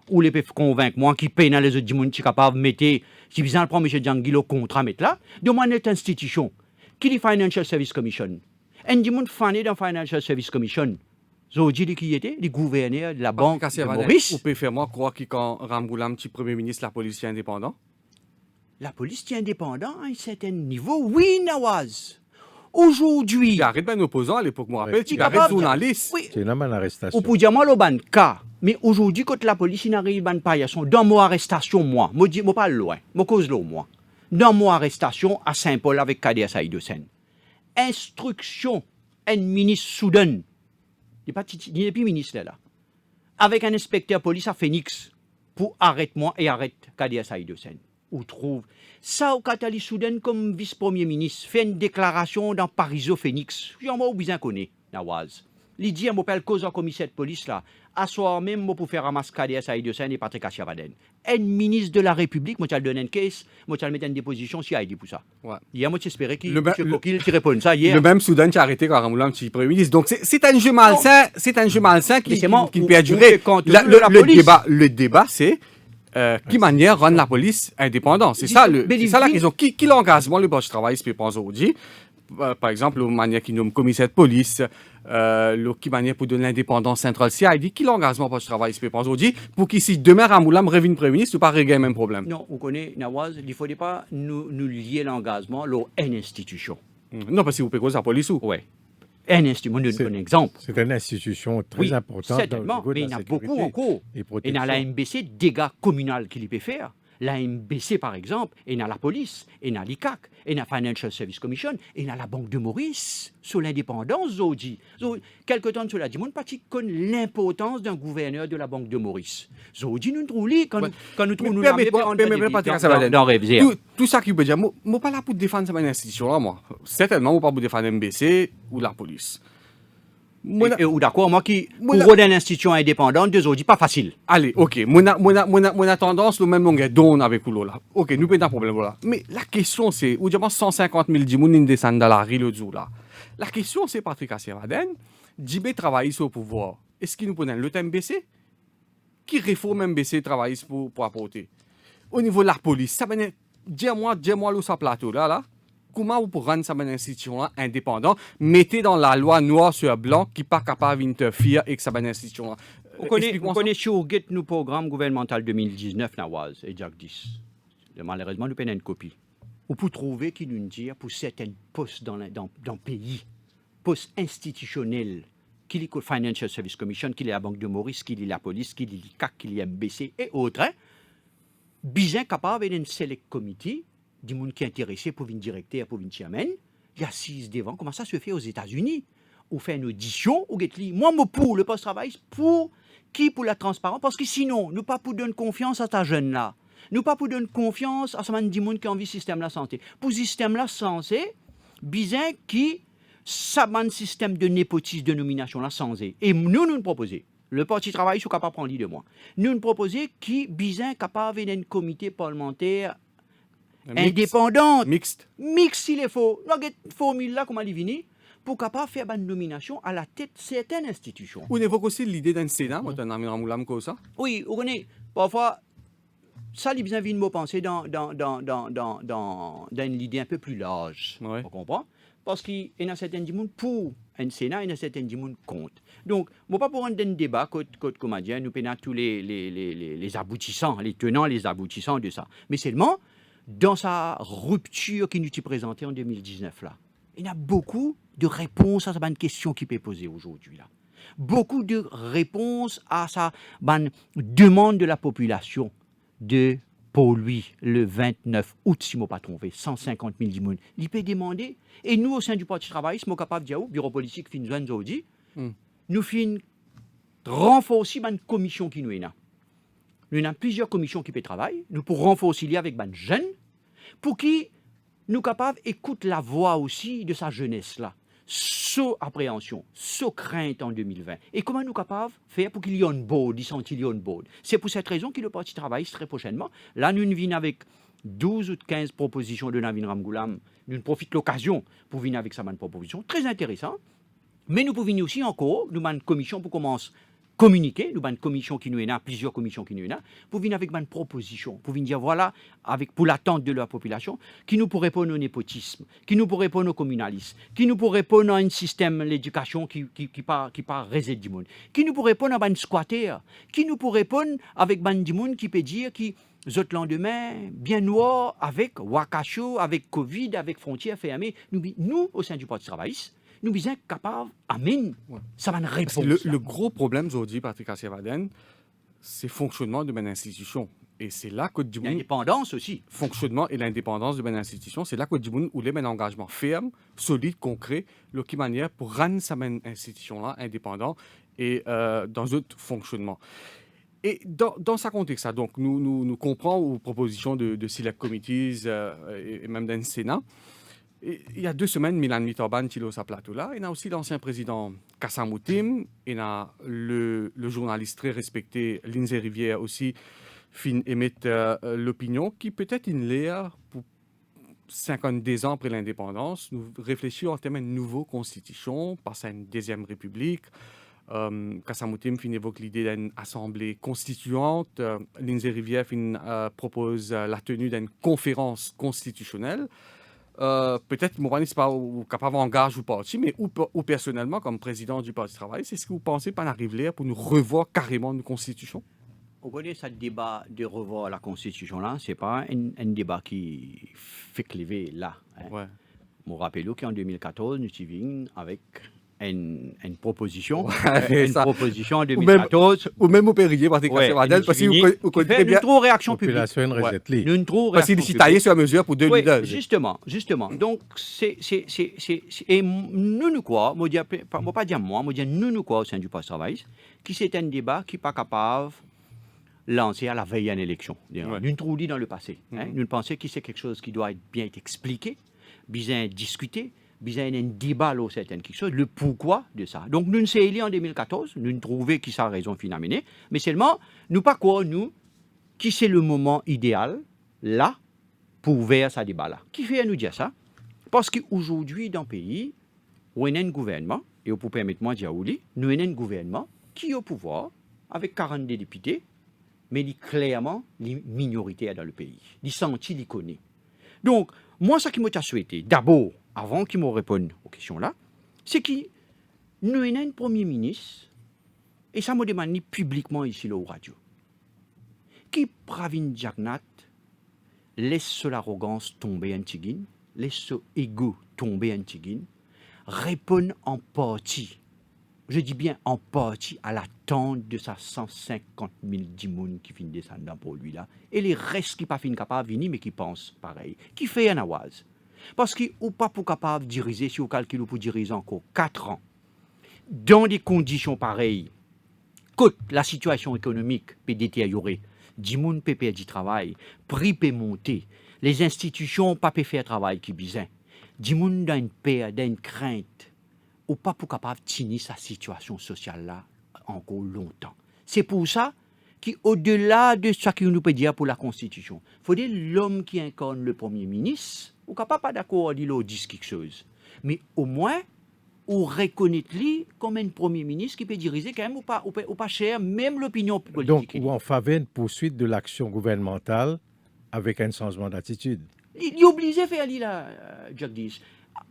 Ou les peuvent convaincre moi qui paye dans les autres gens qui sont capables de mettre, si vous en prenez M. Djangui le contrat, mettre là, demandez cette institution, qui est la Financial Service Commission. Un du monde fané dans la Financial Service Commission. Aujourd'hui, qui était le gouverneur de la Banque de Maurice. Vous pouvez faire moi croire que quand Ramboulam, tu Premier ministre, la police est indépendante? La police est indépendante à un certain niveau, oui, Nawaz. Aujourd'hui. Il arrête un opposant à l'époque, je me rappelle, Tu il arrête journaliste. Oui. C'est une arrestation. Ou pour dire moi le ban cas, mais aujourd'hui quand la police n'arrive ban pas dans mon arrestation moi pas loin, moi cause là moi. Dans mon arrestation à Saint-Paul avec Kader Saïd Hussein. Instruction un ministre soudain. Il n'est plus ministre là. Avec un inspecteur police à Phoenix pour arrêter moi et arrête Kader Saïd Hussein. Ou trouve ça au Katali Soudan comme vice-premier ministre fait une déclaration dans Pariso Phoenix. J'en ai bien connu, Nawaz. Il dit à mon père cause en commissaire de police là, à soir même pour faire ramasser Kader Saïd Hussein et Patrick Achiabaden. Un ministre de la République, moi je donne une caisse, moi je mettre une déposition si il dit pour ça. Ouais. Hier moi j'espérais qu'il réponde ça hier. Le même Soudan qui a arrêté quand Ramboulam est Premier ministre. Donc c'est un jeu malsain, qui ne peut durer. Le débat c'est qui manière rendre la police indépendante. C'est ça la question. Qui l'engagement le Parti travailliste peut penser aujourd'hui? Par exemple, la manière qui nomme commissaire de police, qui manière pour donner l'indépendance centrale CID, qui l'engagement Parti travailliste peut penser aujourd'hui pour qu'ici demain Ramboulam revienne Premier ministre, ou pas régler le même problème? Non, on connaît Nawaz, il ne faut pas nous lier l'engagement à une institution. Non, parce que vous pouvez causer la police ou? Oui. Un instrument, un exemple. C'est une institution très Oui, importante certainement, au niveau de mais il y la en a beaucoup sécurité encore. et Et protection. dans la MBC, dégâts communaux qu'il peut faire. La MBC, par exemple, et dans la police, et dans l'ICAC, et dans la Financial Service Commission, et dans la Banque de Maurice, sur l'indépendance, Zodi. Quelque temps cela dit, mon parti connaît l'importance d'un gouverneur de la Banque de Maurice. Zodi, nous trouvons, quand nous trouvons, nous dans rêve. Tout ça qui peut dire, moi, je ne suis pas là pour défendre cette institution là, moi. Certainement, je ne suis pas pour défendre MBC ou la police. Ou d'accord, moi qui, Moi, pour une institution indépendante, de Zodi, pas facile. Allez, ok, moi, a tendance, le même longueur d'onde avec Oulo là. Ok, nous pas de problème là. Mais la question c'est, ou diamant 150 000 dimoun in descendent dans la rue le jour là. La question c'est Patrick Asseraden, Djibé travaille sur le pouvoir. Est-ce qu'il nous prenait le thème MBC? Qui réforme MBC travaille pour apporter? Au niveau de la police, ça veut dire, dis-moi le sa plateau là. Comment vous pouvez rendre cette institution-là indépendante? Mettez dans la loi noir sur blanc qui n'est pas capable d'interférer avec cette institution-là. Vous connaissez sur nos programmes gouvernementaux 2019, Nawaz et Jack 10. Malheureusement, nous prenons une copie. Vous pouvez trouver qui nous dit pour certains postes dans le pays, postes institutionnels, qu'il est la Financial Service Commission, qu'il est la Banque de Maurice, qu'il est la police, qu'il est l'ICAC, qu'il est MBC et autres, bien capable d'un select committee, des gens qui sont intéressés pour venir directeur, pour venir chairman, il assise devant. Comment ça se fait aux États-Unis? On fait une audition, ou moi, pour le post-travail, pour qui? Pour la transparence. Parce que sinon, nous pas pour donner confiance à ta jeune là. Nous pas pour donner confiance à ce man di monde qui a envie système la santé. Pour le système la santé, bizarre qui ça man système de népotisme de nomination la santé. Et nous proposons. Le parti travail sous capable prendre de moi. Nous proposons qui bizarre capable d'un comité parlementaire indépendant. Mixte. Mixte s'il est faux. Nous avons une formule là, comment elle vient pour capable faire une nomination à la tête de certaines institutions. On évoque aussi l'idée d'un Sénat, moi, tu as un comme ça. Oui, vous connaissez, parfois, ça, il bien vient de me penser dans une idée un peu plus large. Ouais. Vous comprenez? Parce qu'il y a certains gens pour un Sénat, il y a certains gens contre. Donc, je ne pas pour un débat, comme dire, nous prenons tous les aboutissants, les tenants, les aboutissants de ça. Mais seulement, dans sa rupture qui nous est présentée en 2019, là, il y a beaucoup de réponses à cette question qui peut poser aujourd'hui. Là. Beaucoup de réponses à sa demande de la population pour lui, le 29 août, si je ne me pas trompé, 150 000 personnes. Il peut demander, et nous, au sein du Parti travail, nous sommes capables de dire, bureau politique, fin de aujourd'hui, nous faisons renforcer une commission qui nous est là. Nous avons plusieurs commissions qui peuvent travailler. Nous pouvons renforcer les avec les jeunes pour qui nous sommes capables d'écouter la voix aussi de sa jeunesse-là. Sous appréhension, sous crainte en 2020. Et comment nous sommes capables de faire pour qu'il y ait un board, il sentit un board. C'est pour cette raison que le Parti travaille très prochainement. Là, nous venons avec 12 ou 15 propositions de Navin Ramgoolam. Nous profitons de l'occasion pour venir avec sa proposition. Très intéressant. Mais nous pouvons venir aussi encore, nous avons une commission pour commencer communiquer, nous avons une commission qui nous est là, plusieurs commissions qui nous est là, pour venir avec une proposition, pour venir dire voilà, pour l'attente de la population, qui nous pourrait répondre au népotisme, qui nous pourrait répondre au communalisme, qui nous pourrait répondre à un système d'éducation qui part réseau du monde, qui nous pourrait répondre à un squatter, qui nous pourrait répondre avec un du monde qui peut dire qui autres lendemain, bien noir, avec Wakacho, avec Covid, avec frontières fermées, nous au sein du Parti travailliste, nous sommes capables, amen, ça va une réponse. Le gros problème aujourd'hui, Patrick Asseraden, c'est le fonctionnement de mon institution. Et c'est là que du l'indépendance aussi. Fonctionnement et l'indépendance de mon institution, c'est là que du monde où les un engagement ferme, solide, concret, de quelle manière pour rendre cette institution-là indépendante et dans un fonctionnement. Et dans ce contexte, donc nous comprenons aux propositions de select committees et même d'un Sénat. Et il y a 2 semaines, Milan Mitorban qui est sa plateau là. Il y a aussi l'ancien président Kassamoutim. Il y a le journaliste très respecté Lindsay Rivière aussi, fin émettre l'opinion qui peut-être une l'air pour 52 ans après l'indépendance, nous réfléchissons en termes de nouvelle constitution, passer à une deuxième république. Kassamoutim fin évoque l'idée d'une assemblée constituante. Lindsay Rivière propose la tenue d'une conférence constitutionnelle. Peut-être moi n'est pas capable d'engager ou parti, mais ou personnellement comme président du Parti travail, c'est ce que vous pensez pas arriver là pour nous revoir carrément nos constitutions? Vous connaissez ce débat de revoir la constitution là, c'est pas un débat qui fait cliver là. Hein. Ouais. Je me rappelle qu'en 2014 nous sommes avec une proposition, Ouais, une ça. proposition en Ou même, 2014. ou même au Périgueux, parce que Ouais, c'est Vadel, parce que vous qui fait connaissez bien. une trop réaction publique. Population Ouais. Resetli. Une trop Parce qu'il réaction est taillé publique. sur la mesure pour deux Oui, leaders. justement. Donc, et nous quoi, pas dire moi dire nous quoi au sein du poste travail, qui c'est un débat qui n'est pas capable de lancer à la veille d'une élection. Nous trouvons dans le passé. Nous pensons que c'est quelque chose qui doit bien être expliqué, bien discuté, bien un débat là, c'est quelque chose, le pourquoi de ça. Donc, nous sommes élus en 2014, nous trouvons qui ça a raison finalement, mais seulement, nous pas quoi, nous, qui c'est le moment idéal, là, pour ouvrir ce débat-là. Qui fait nous dire ça? Parce qu'aujourd'hui, dans le pays, on a un gouvernement, et pour permettre-moi de dire, nous avons un gouvernement qui est au pouvoir, avec 42 députés, mais il est clairement les minorités dans le pays. Il sentit, il connaît. Donc, moi, ce qui m'a souhaité, d'abord, avant qu'il me réponde aux questions-là, c'est que nous avons un Premier ministre, et ça m'a demandé publiquement ici là, au radio, qui, Pravin Jagnat, laisse l'arrogance tomber un tigin, laisse l'ego tomber un tigin, répond en partie, je dis bien en partie, à l'attente de sa 150 000 dimoun qui finit descendant pour lui là, et les restes qui pas fin capable de venir mais qui pensent pareil, qui fait un awaz. Parce qu'il n'est pas pour capable de diriger, si on calcule pour diriger encore 4 ans, dans des conditions pareilles, que la situation économique peut détériorer, dimoun peut perdre du travail, prix peut monter, les institutions pas peut faire travail qui bizarre. Dimoun dans une peur, dans une crainte, ou pas pour capable de tenir sa situation sociale là encore longtemps. C'est pour ça qu'au-delà de ce que nous peut dire pour la Constitution, il faut dire l'homme qui incarne le Premier ministre, ou capable pas d'accord à dire quelque chose, mais au moins ou reconnaître lui comme un Premier ministre qui peut diriger quand même ou pas cher, même l'opinion politique. Donc, ou en faveur de poursuite de l'action gouvernementale avec un changement d'attitude. Il est obligé de faire là, Jagdish.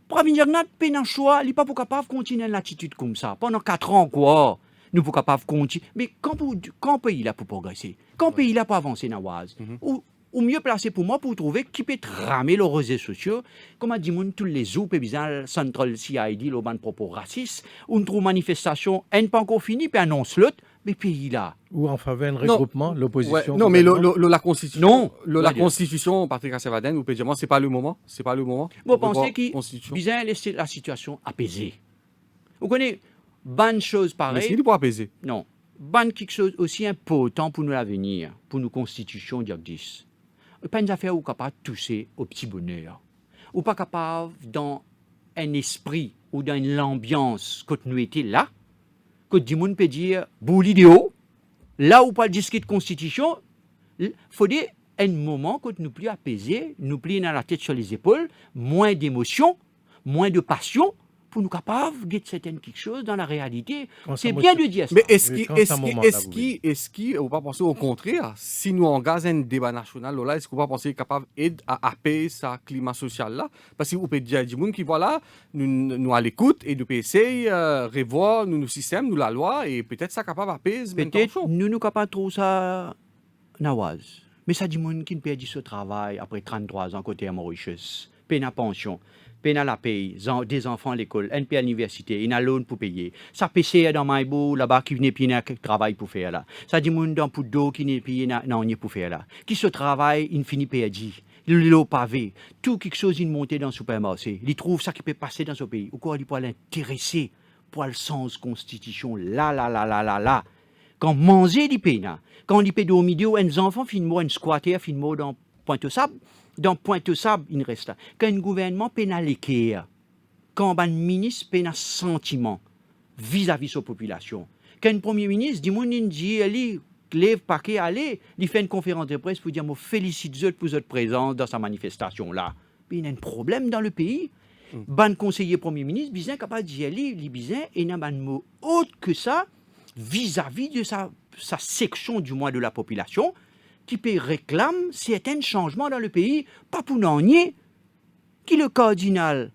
Pravin Jagnat, il n'a pas choix, il n'est pas capable de continuer l'attitude comme ça. Pendant 4 ans, quoi, nous ne sommes pas capables de continuer. Mais quand le pays là pour progresser, quand le pays là pour avancer dans Oise, ou mieux placé pour moi pour trouver qui peut ramer les réseaux sociaux, comme a dit tous les jours, puis bizarre, Central CID, le ban propos raciste, ou une manifestation, elle n'est pas encore finie, puis annonce l'autre, mais pays là. Ou en faveur d'un Non. regroupement, l'opposition. Ouais, non, mais gouvernement. la Constitution. Non. La Constitution, Patrick Assevaden, vous pouvez dire, c'est pas le moment. C'est pas le moment. Vous On peut voir pensez qu'il Constitution. bizarre laisser la situation apaisée. Vous connaissez, bonne chose Mais pareille. c'est pour apaiser. Non. Bonne quelque chose aussi important pour nous l'avenir, pour nos constitutions, Jagdish. Pas une affaire où capable de toucher au petit bonheur. Ou pas capable dans un esprit ou dans une ambiance que nous étions là, que du monde peut dire, pour l'idéal, là où pas discuter de constitution, il faut dire un moment que nous plus apaisés, nous plus dans la tête sur les épaules, moins d'émotion, moins de passion, pour nous capables de certaines quelque chose dans la réalité. Quand C'est ça bien me- de dire ça. Mais Oui, quand ça moment, là, oui. est-ce qu'il ne faut pas penser au contraire, si nous engagons un débat national, là, est-ce qu'on va penser capable d'aider à apaiser ce climat social là? Parce que vous pouvez dire à des gens qui voilà, nous à l'écoute et nous pouvons essayer revoir nos systèmes, nous la loi, et peut-être ça capable d'apaiser. Peut-être nous nous capables de trouver ça nawaz. Mais ça dit monde qui ne perd ce travail après 33 ans côté à Mauritius. Peine à pension, peine à la paye, des enfants à l'école, NP à l'université, il a loan pour payer. Ça PC dans Maïbo là-bas qui venait puis travail pour faire là. Ça dit monde dans Poudou qui n'est payé non pour faire là. Qui se travaille, il finit perdu. Le pavé, tout quelque chose il monte dans le supermarché. Il trouve ça qui peut passer dans ce pays. Ou quoi il peut l'intéresser pour le sens constitution là. Quand manger du pays là, quand il peut au milieu un enfant finit un squatter finit dans Pointe-au-Sable. Dans Pointe-au-Sable, il reste là. Quand un gouvernement pénal l'équerre, quand un ministre pénal sentiment vis-à-vis de sa population, quand un premier ministre dit, mon dit, allez, lève paquet, allez, il fait une conférence de presse pour dire, moi, félicite eux pour votre présence dans sa manifestation là. Mais il y a un problème dans le pays. Ban conseiller premier ministre, bien capable d'y aller, il bien, et il y a un mot autre que ça, vis-à-vis de sa section, du moins, de la population, qui peut réclame certains changements dans le pays, pas pour n'en nier, qui le cardinal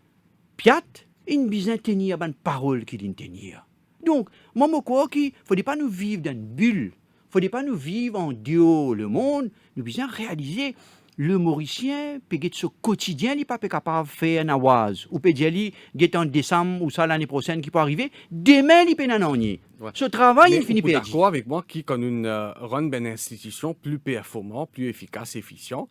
Piat, il besoin tenir une parole qu'il doit tenir. Donc, moi, je crois qu'il ne faut pas nous vivre dans une bulle, il ne faut pas nous vivre en dehors le monde, nous besoin réaliser le Mauricien, peut être ce quotidien, il n'est pas capable de faire un awaz. Ou peut dire, il est en décembre ou ça l'année prochaine qui peut arriver. Demain, il peut en Ouais. Ce travail, il Mais finit vous êtes perdu. d'accord avec moi qui, quand une run une institution plus performant, plus efficace, efficient,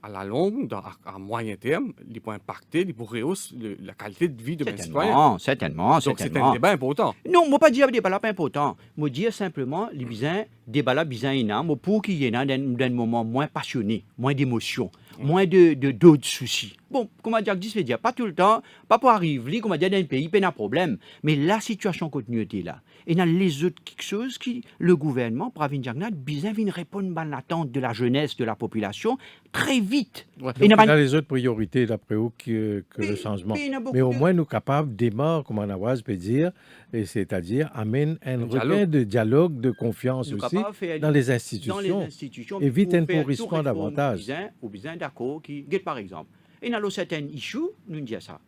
à la longue, à moyen terme, il peut impacter, il peut rehausser la qualité de vie de mes citoyens. Certainement. Donc c'est un certainement. débat important. Non, je ne pas dire que débat là pas important. Je dire simplement les besoins débat là besoin pour qu'il y ait un moment moins passionné, moins d'émotion, moins de d'autres soucis. Bon, comme Jacques dit, dire pas tout le temps, pas pour arriver, comme dire dans un pays, pas de problème, mais la situation continue était là. Et dans les autres quelque chose qui le gouvernement pour venir dire besoin de répondre à l'attente de la jeunesse, de la population très vite. Ouais. Et Donc, n'a il y pas- a les autres priorités, d'après vous, que le Mais- changement. mais il y en a beaucoup Mais au de- moins, nous capables d'émarrer, comme Anawaz peut dire, et c'est-à-dire amène un regain dialogue. de dialogue, de confiance Nous aussi capables de faire dans les dans les institutions. institutions, évite pour un faire pourrissement toute réforme davantage. Ou besoin d'accord qui, par exemple, et dans le certain issue, nous disons ça.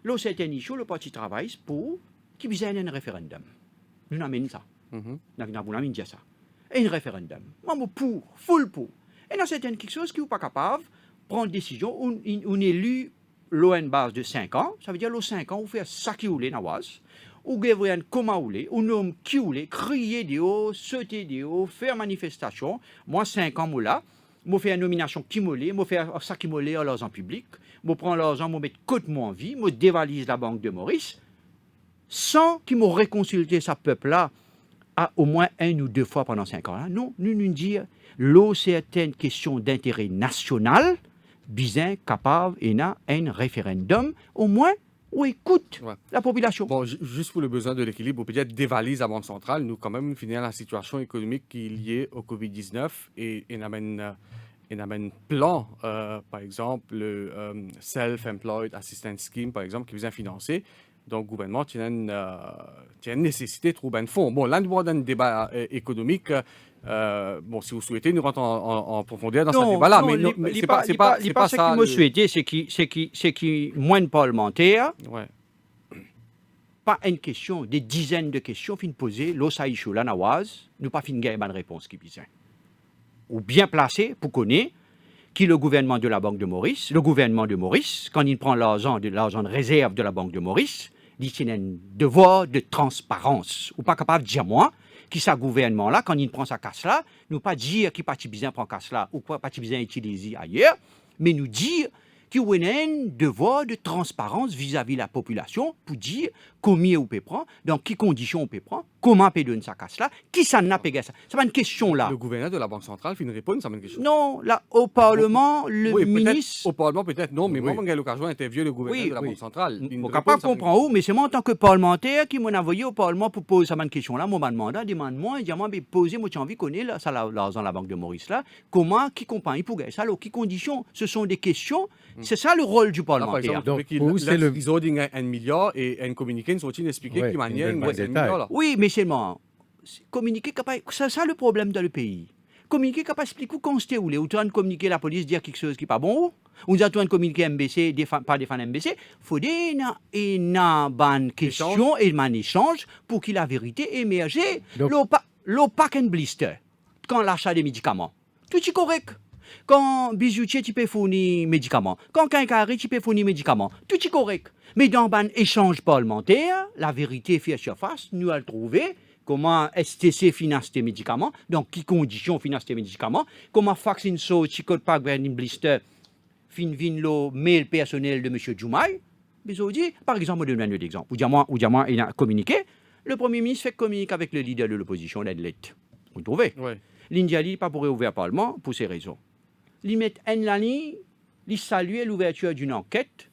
Le certain issue, le parti travaille pour qui besoin d'un référendum. Nous amenons ça. Mhm. Nous disons ça. Et un référendum. Moi, je pour, full pour. Et dans certaines quelque chose qui n'est pas capable de prendre décision, on élu l'ON base de 5 ans, ça veut dire l'eau 5 ans, on fait ça qui voulait, ou gouverner comment vous voulez, ou nomme qui vous voulez, crier des hauts, sauter des hauts, faire manifestation. Moi, 5 ans, moi là, je fais une nomination qui me je fais ça qui me à l'argent public, je prends l'argent, je mets côte moi en vie, je dévalise la banque de Maurice, sans qu'ils me réconsulté ce peuple-là à au moins 1 ou 2 fois pendant 5 ans. Là. Non, nous dire, l'eau, c'est une question d'intérêt national, bien capable et n'a un référendum, au moins, où écoute Ouais. la population. Bon, juste pour le besoin de l'équilibre, on peut dire dévalise la Banque centrale. Nous, quand même, finir la situation économique qui est liée au Covid-19 et on amène plan, par exemple, le Self-Employed Assistance Scheme, par exemple, qui vient financer. Donc, le gouvernement tient une nécessité de trouver un fonds. Bon, là, nous avons un débat économique. Bon, si vous souhaitez, nous rentrons en profondeur dans ce débat-là. Mais c'est pas ce ça. qui me souhaitait, c'est qui moins de parlementaires, Ouais. pas une question, des dizaines de questions, fin poser, l'eau saïchou, la nawaz, nous pas fin gagner bonne réponse qui besoin. Ou bien placé pour connaître qui le gouvernement de la Banque de Maurice, le gouvernement de Maurice, quand il prend l'argent de réserve de la Banque de Maurice, il y a un devoir de transparence. Ou pas capable de dire moi, qui ce gouvernement-là, quand il prend sa casse-là, nous pas dire qui parti bien prend casse-là ou quoi parti bien utilisé ailleurs, mais nous dire qu'il y a un devoir de transparence vis-à-vis de la population pour dire combien on peut prendre, dans quelles conditions on peut prendre, comment on peut donner sa casse-là, qui ça n'a pas gagné ça. C'est pas une question là. Le gouverneur de la Banque centrale fait une réponse à ma question. Non, là, au Parlement, le Oui, peut-être ministre... au Parlement, peut-être non, mais Oui. moi, j'ai l'occasion d'interviewer le gouverneur Oui, de la oui. Banque centrale. Je ne pas comprendre où, mais c'est moi en tant que parlementaire qui m'a envoyé au Parlement pour poser cette question-là. Moi, je demande, demande-moi, et dis-moi, poser, moi, j'ai envie de connaître ça, l'argent de la Banque de Maurice, là. Comment, qui compagnie pour gagner ça, alors, qui conditions, ce sont des questions. C'est ça le rôle du Là, par parlementaire. exemple, Donc, avec vous, c'est le- ils ont dit 1 milliard et un communiqué, ils ont expliqué Ouais, qui manière une une bonne un détail. milliard là. Oui, mais c'est moi. Communiquer, c'est ça le problème dans le pays. Communiquer, capable expliquer où constate où les ou train de communiquer la police dire quelque chose qui n'est pas bon. Ou nous train de communiquer MBC, pas défendre MBC. Il faut une bonne question et un échange pour que la vérité émerge. Donc- L'eau pack and blister, quand l'achat des médicaments, tout est correct. Quand bijoutier, tu peux fournir médicaments. Quand quincaillerie, tu peux fournir médicaments. Tout est correct. Mais dans un échange parlementaire, la vérité fait surface, nous allons trouver comment STC finance tes médicaments, dans quelles conditions finance tes médicaments, comment Faxin So, Chicot Park, Berlin Blister, fin le mail personnel de M. Djoumaï. Mais je vous dis, par exemple, je donne un autre exemple. Ou dire moi, il a communiqué. Le Premier ministre fait communiquer avec le leader de l'opposition, l'Adelette. Vous trouvez? Ouais. L'India n'a pas pour ouvrir le Parlement pour ces raisons. Ils mettent une ligne, ils saluent l'ouverture d'une enquête.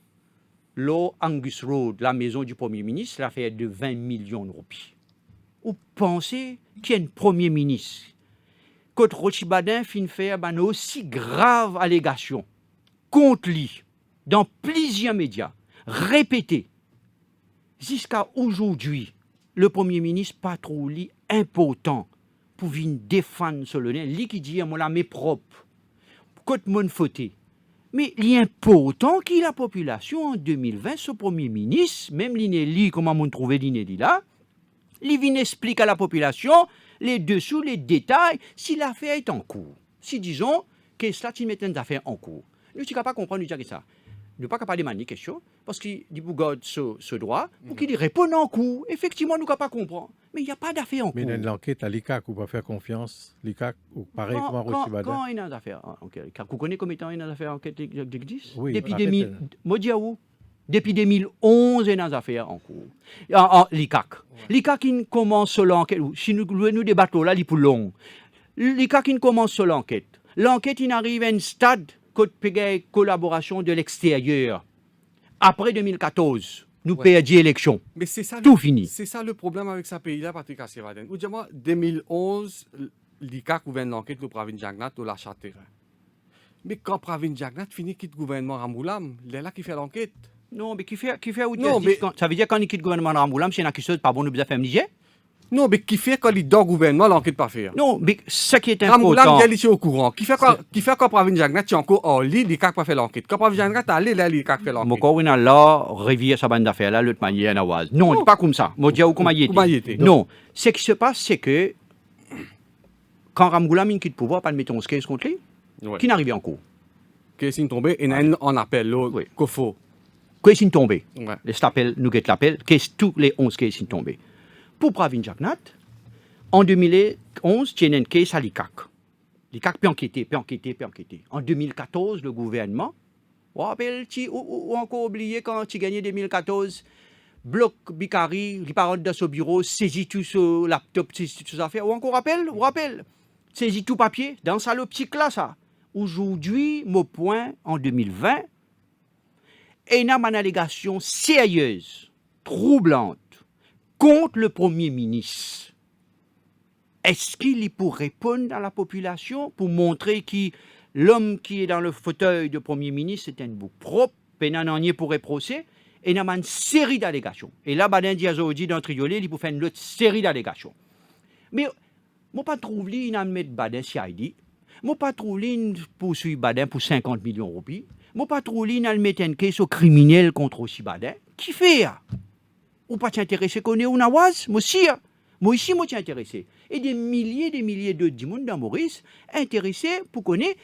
L'eau Angus Road, la maison du Premier ministre, l'affaire de 20 millions de roupies. Vous pensez qu'il y a un Premier ministre Côte Rochibadin fin faire une aussi grave allégation contre lui dans plusieurs médias, répétée. Jusqu'à aujourd'hui, le Premier ministre pas trop li important pour venir défendre ce le lui qui dit moi la mes propre côte mon fauté. Mais il est important que la population en 2020 ce Premier ministre, même l'inéli comment on trouve l'inéli là, il vient expliquer à la population les dessous, les détails, si l'affaire est en cours. Si disons qu'est-ce là, tu mets des affaires en cours. Nous, tu ne peux pas comprendre, nous dire ça. Nous ne sommes pas capables de demander question, parce qu'il dit pour garder ce droit, pour qu'il réponde en cours. Effectivement, nous ne pouvons pas comprendre. Mais il n'y a pas d'affaires en cours. Mais dans l'enquête à l'ICAC, vous ne pouvez pas faire confiance. L'ICAC, ou pareil comme à Rochibada. Quand il y a des affaires, vous connaissez combien de temps il y a des affaires enquête d'existe? Oui, Depuis arrêtez. 2000, moi dis à vous, depuis 2011, il y a des affaires en cours. En l'ICAC. L'ICAC qui commence l'enquête, si nous débattons là, il est pour long. L'ICAC qui commence l'enquête. L'enquête, il arrive à un stade de collaboration de l'extérieur. Après 2014, nous perdons l'élection. Mais c'est ça, Tout fini. C'est ça le problème avec ce pays-là, Patrick Assievaden. Ou dis-moi, 2011, l'ICAC ouvert l'enquête de Pravin Jagnat au l'achat de terrain. Mais quand Pravin Jagnat finit quitte le gouvernement Ramoulam, il est là qui fait l'enquête. Non, mais qui fait où Non, mais- ça veut dire quand il quitte le gouvernement de Ramoulam, c'est une accusation pas bon, nous besoin faire un léger? Non, mais qui fait quand il est dans le gouvernement, l'enquête pas faire. Non, mais ce qui est Ramoulam, important. il est au courant. Qui fait quand Pravin Jagnat, tu es encore hors lit, l'ICAC pas fait l'enquête. Quand Pravin Jagnat est allé, là, l'ICAC fait Mon l'enquête. corps, là, revient sa bande d'affaires, là, l'autre manière, Nawaz. Non, c'est pas comme ça. Moi, dis comment il Comment il était. était. Non. Ce qui se passe, c'est que quand Ramoulam quitte le pouvoir, pas de mettre 11 cases contre lui, Ouais. qui n'arrive en cours. Qu'est-ce qui est tombé? Et il en appelle l'autre, Oui. Kofo. Qu'est-ce qui est tombé? Ouais. Les appels, nous guettons l'appel, qu'est-ce tous les 11 cases sont tombés. Pour Pravin Jagnat, en 2011, il y a une case à l'ICAC. L'ICAC peut enquêter. En 2014, le gouvernement, ou encore oublié quand tu gagnais 2014, bloc Bicari, les paroles dans ce bureau, saisit tout ce laptop, saisit tout ça affaire. Ou encore rappelle, saisit tout papier, dans sa l'optique là, ça. Aujourd'hui, mon point, en 2020, il y a une allégation sérieuse, troublante, contre le Premier ministre. Est-ce qu'il y pour répondre à la population, pour montrer que l'homme qui est dans le fauteuil de Premier ministre est un bout propre, et n'en a pour procès, et il y a une série d'allégations. Et là, Badin Diazo dit dans Triolet, il faut faire une autre série d'allégations. Mais, moi, pas trouvé, il a mis Badin CID. Moi, pas trouvé, il poursuit Badin pour 50 millions de roupies. Moi, pas trouvé, il a mis une caisse au criminel contre aussi Badin. Qui fait? Ou pas t'intéresser qu'on est au Nawaz? Moi aussi, moi t'y intéressé. Et des milliers de monde dans Maurice intéressés pour connaître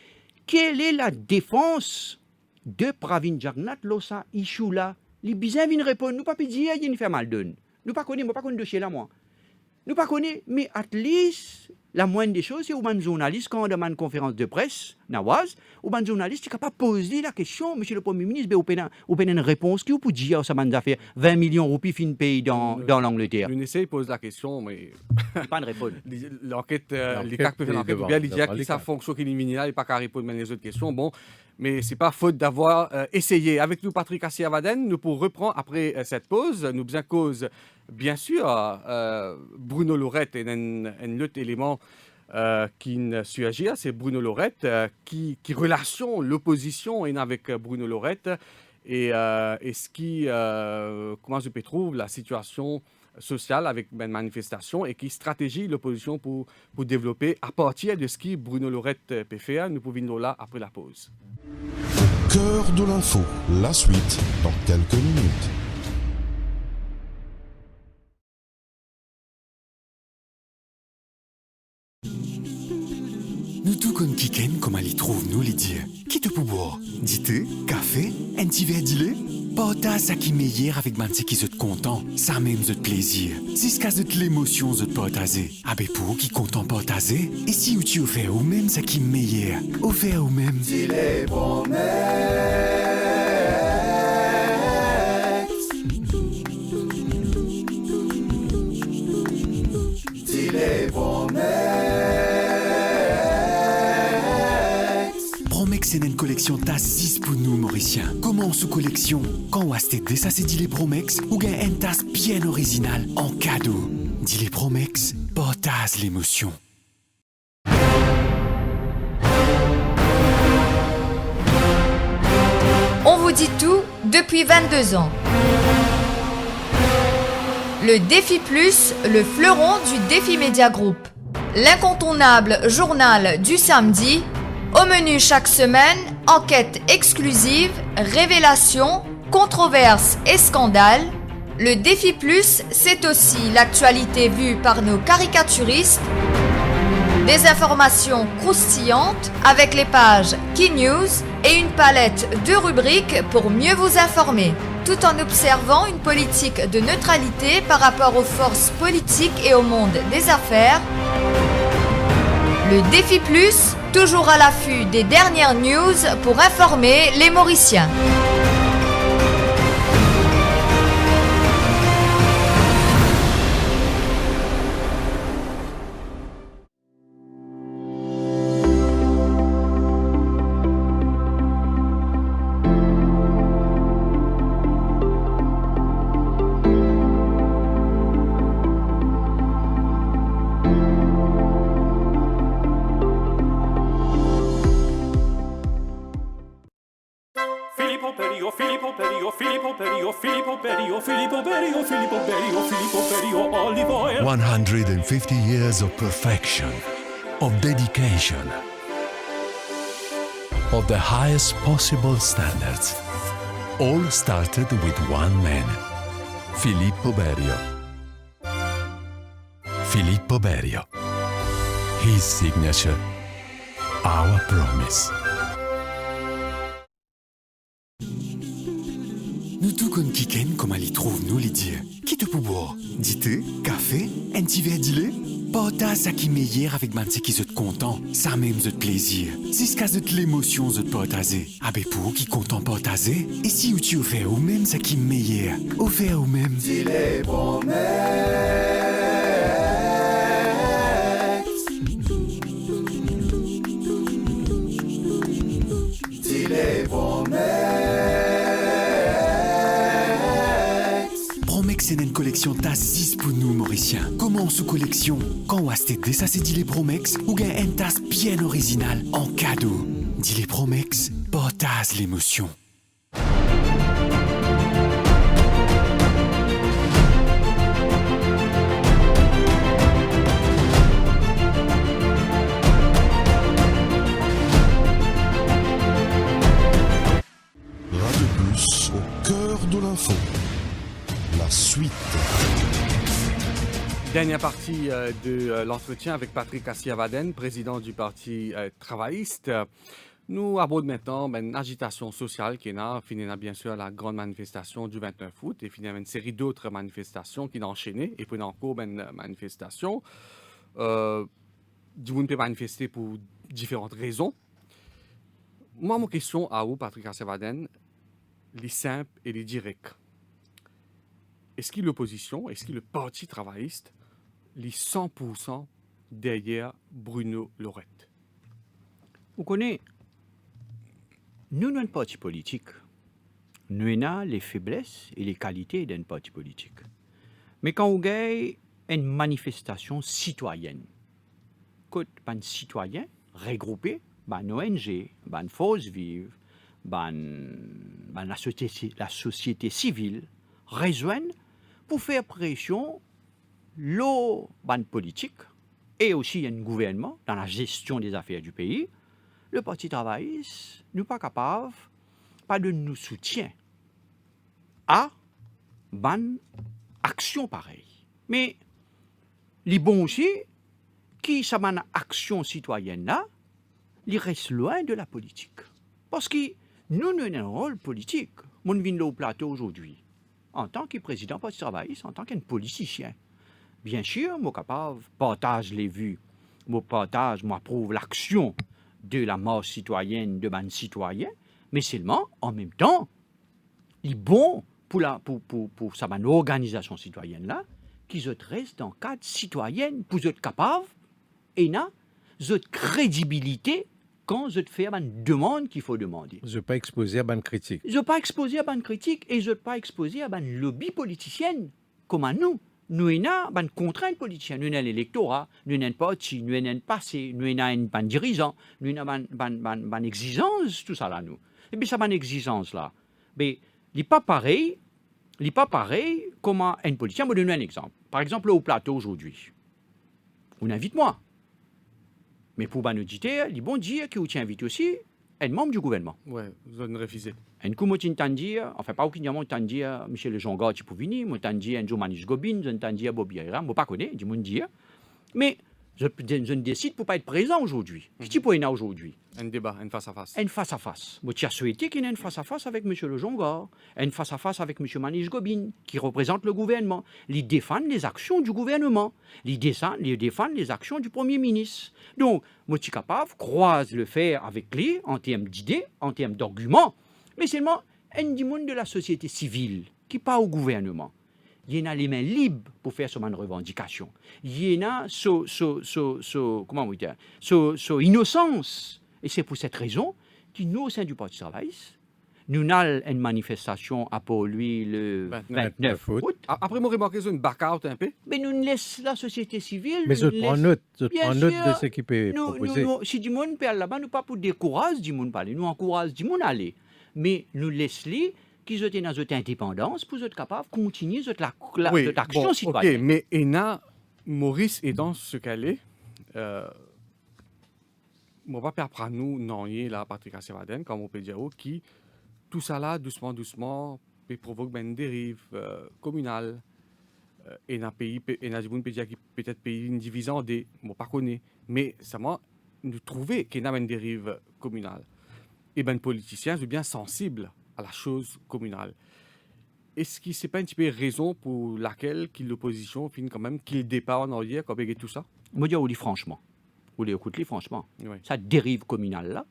quelle est la défense de Pravin Jagnat, l'osa issue là. Les bizarres viennent répondre, nous pas dire il fait mal donne. Nous pas connaître, moi pas connaître dossier là moi. Nous pas connaître, mais at least la moindre des choses, c'est où un journaliste quand on demande une conférence de presse, Nawaz, ou un journaliste qui est capable de poser la question, monsieur le Premier ministre, ou une réponse qui vous peut dire ça m'a fait 20 millions de roupies fin pays dans l'Angleterre. Une essaye pose la question, mais Pas de réponse. l'enquête, L'enquête l'ICAC peut faire est l'enquête, ou devant- bien il dit devant que sa l'ICAC. fonction criminelle, il pas qu'à répondre à les autres questions. Bon, mais c'est pas faute d'avoir essayé. Avec nous, Patrick Assievaden, nous pour reprendre après cette pause, nous bien cause, bien sûr, Bruno Lorette est un autre élément qui ne suit agir, c'est Bruno Lorette qui relation l'opposition et avec Bruno Lorette et ce qui, comment je peux trouver la situation sociale avec une manifestation et qui stratégie l'opposition pour développer à partir de ce qui Bruno Lorette peut faire. Nous pouvons là après la pause. Cœur de l'info, la suite dans quelques minutes. Nous tout comme Kiken, comme elle y trouve nous les dire. Qui te pour boire? Du thé, café, un petit verre d'ilé? Partage ça qui meilleur avec man qui se content, ça même de plaisir. C'est ce cas de l'émotion de partager. Avec pour qui content partager, et si tu offert ou même ça qui meilleur, offert ou même. Promex c'est une collection tas 6 pour nous Mauriciens. Comment sous collection? Quand on a acheté ça c'est dit les Promex ou gain un tas bien original en cadeau. Dit les Promex, partage l'émotion. On vous dit tout depuis 22 ans. Le Défi Plus, le fleuron du Défi Média Group. L'incontournable journal du samedi. Au menu chaque semaine, enquêtes exclusives, révélations, controverses et scandales. Le Défi Plus, c'est aussi l'actualité vue par nos caricaturistes. Des informations croustillantes avec les pages Key News et une palette de rubriques pour mieux vous informer, tout en observant une politique de neutralité par rapport aux forces politiques et au monde des affaires. Le Défi Plus, toujours à l'affût des dernières news pour informer les Mauriciens. Filippo Berio, Filippo Berio, Filippo Berio, Filippo Berio, Filippo Berio, Filippo Berio, Filippo Berio, olive oil. 150 years of perfection, of dedication, of the highest possible standards. All started with one man, Filippo Berio. Filippo Berio. His signature, our promise. Nous tout kon kiken comment li trouve nous li dire. Qui te pour boire? Du thé, café, un petit verre de lait? Partage ça qui meilleur avec manse qui zot content, ça même zot plaisir. C'est ce zot l'émotion zot partager. Abe pour qui content partager, et si ou tu offert ou même ça qui meilleur, offert ou même. Dis-les c'est une collection tasse 6 pour nous, Mauriciens. Comment sous collection? Quand on a acheté ça, c'est dit les Promex, ou gain une tasse bien originale en cadeau. Dit les Promex, partage l'émotion. Radio Plus au cœur de l'info. La suite. Dernière partie de l'entretien avec Patrick Assiavaden, président du Parti travailliste. Nous abordons maintenant une agitation sociale qui est là, finira bien sûr la grande manifestation du 29 août et finira une série d'autres manifestations qui ont enchaîné et puis encore une manifestation. Du monde peut manifester pour différentes raisons. Moi, ma question à vous, Patrick Assiavaden, les simples et les directs. Est-ce que l'opposition, est-ce que le Parti travailliste lit 100% derrière Bruno Lorette? Vous connaissez, nous sommes un parti politique. Nous avons les faiblesses et les qualités d'un parti politique. Mais quand vous avez une manifestation citoyenne, quand un citoyen regroupé, une ONG, une force vive, la société civile, rejoignent pour faire pression l'eau politique et aussi un gouvernement dans la gestion des affaires du pays. Le Parti travailliste n'est pas capable pas de nous soutien à une action pareille. Mais les bons aussi, qui ça une action citoyenne là, ils restent loin de la politique. Parce que nous avons un rôle politique. Mon viens au plateau aujourd'hui. En tant que président du Parti travailliste, en tant qu'un politicien. Bien sûr, moi capable, partage les vues, moi partage, moi approuve l'action de la masse citoyenne, de ban citoyen, mais seulement, en même temps, il est bon pour sa organisation citoyenne-là, qu'ils restent dans le cadre citoyen, pour être capable, et n'a, cette crédibilité quand je te fais une demande qu'il faut demander. Je ne pas exposé à bonne critique. Je ne pas exposé à bonne critique et je ne pas exposé à une lobby politicienne comme à nous. Nous avons une contrainte politicienne. Nous avons l'électorat, nous avons un parti, nous avons un passé, nous avons un dirigeant, nous avons une exigence, tout ça là, nous. Et bien, ça, une exigence là. Mais il n'est pas pareil comme un politicien. Je vais vous donner un exemple. Par exemple, au plateau aujourd'hui, on invite moi. Mais pour nous dire, il bon dire que vous invite aussi un membre du gouvernement. Oui, vous avez refusé. Un coup, moi, dire, enfin, pas aucun moment, dire Michel Jean Gatti pour venir, moi, dire un Joe Manis Gobin, je dire Bobby Ayram, moi, pas connaître, du monde dire. Mais Je décide pour ne pas être présent aujourd'hui. Qui peut être aujourd'hui? Un débat, un face-à-face. Un face-à-face. Moi, tu as souhaité qu'il y ait un face-à-face avec M. Le Jongor, un face-à-face avec M. Manish Gobin, qui représente le gouvernement. Ils défendent les actions du gouvernement. Ils défendent les actions du Premier ministre. Donc, moi, je suis capable, croise le faire avec lui en termes d'idées, en termes d'arguments, mais seulement un du monde de la société civile qui pas au gouvernement. Il y en a les mains libres pour faire son revendication. Il y en a comment vous dire, innocence. Et c'est pour cette raison que nous, au sein du Parti travailliste, nous avons une manifestation à Port-Louis le 29 août. Après, moi, remarqué une back-out un peu. Mais nous laissons la société civile. Mais je prends note de ce qui peut nous, proposer. Si du monde parle là-bas, nous pas pour décourager du monde parler, nous encourageons du monde à aller. Mais nous laissons qu'ils soient dans notre indépendance pour être capables de continuer notre action citoyenne. Ok, mais Ena, Maurice est dans ce qu'elle est. Moi, pas apprendre nous, non, là, Patrick Sevaden, comme on peut dire, qui, tout ça là, doucement, peut provoquer une dérive communale. Et dans pays, et dans des pays qui peut-être pays une division des, moi pas connais, mais ça m'a nous trouver qu'il y a une dérive communale. Et ben, politicien, je bien sensible à la chose communale. Est-ce que c'est pas un petit peu raison pour laquelle l'opposition finit quand même qu'il départ en arrière comme et tout ça? Moi, je dis franchement, franchement, Oui. cette dérive communale là,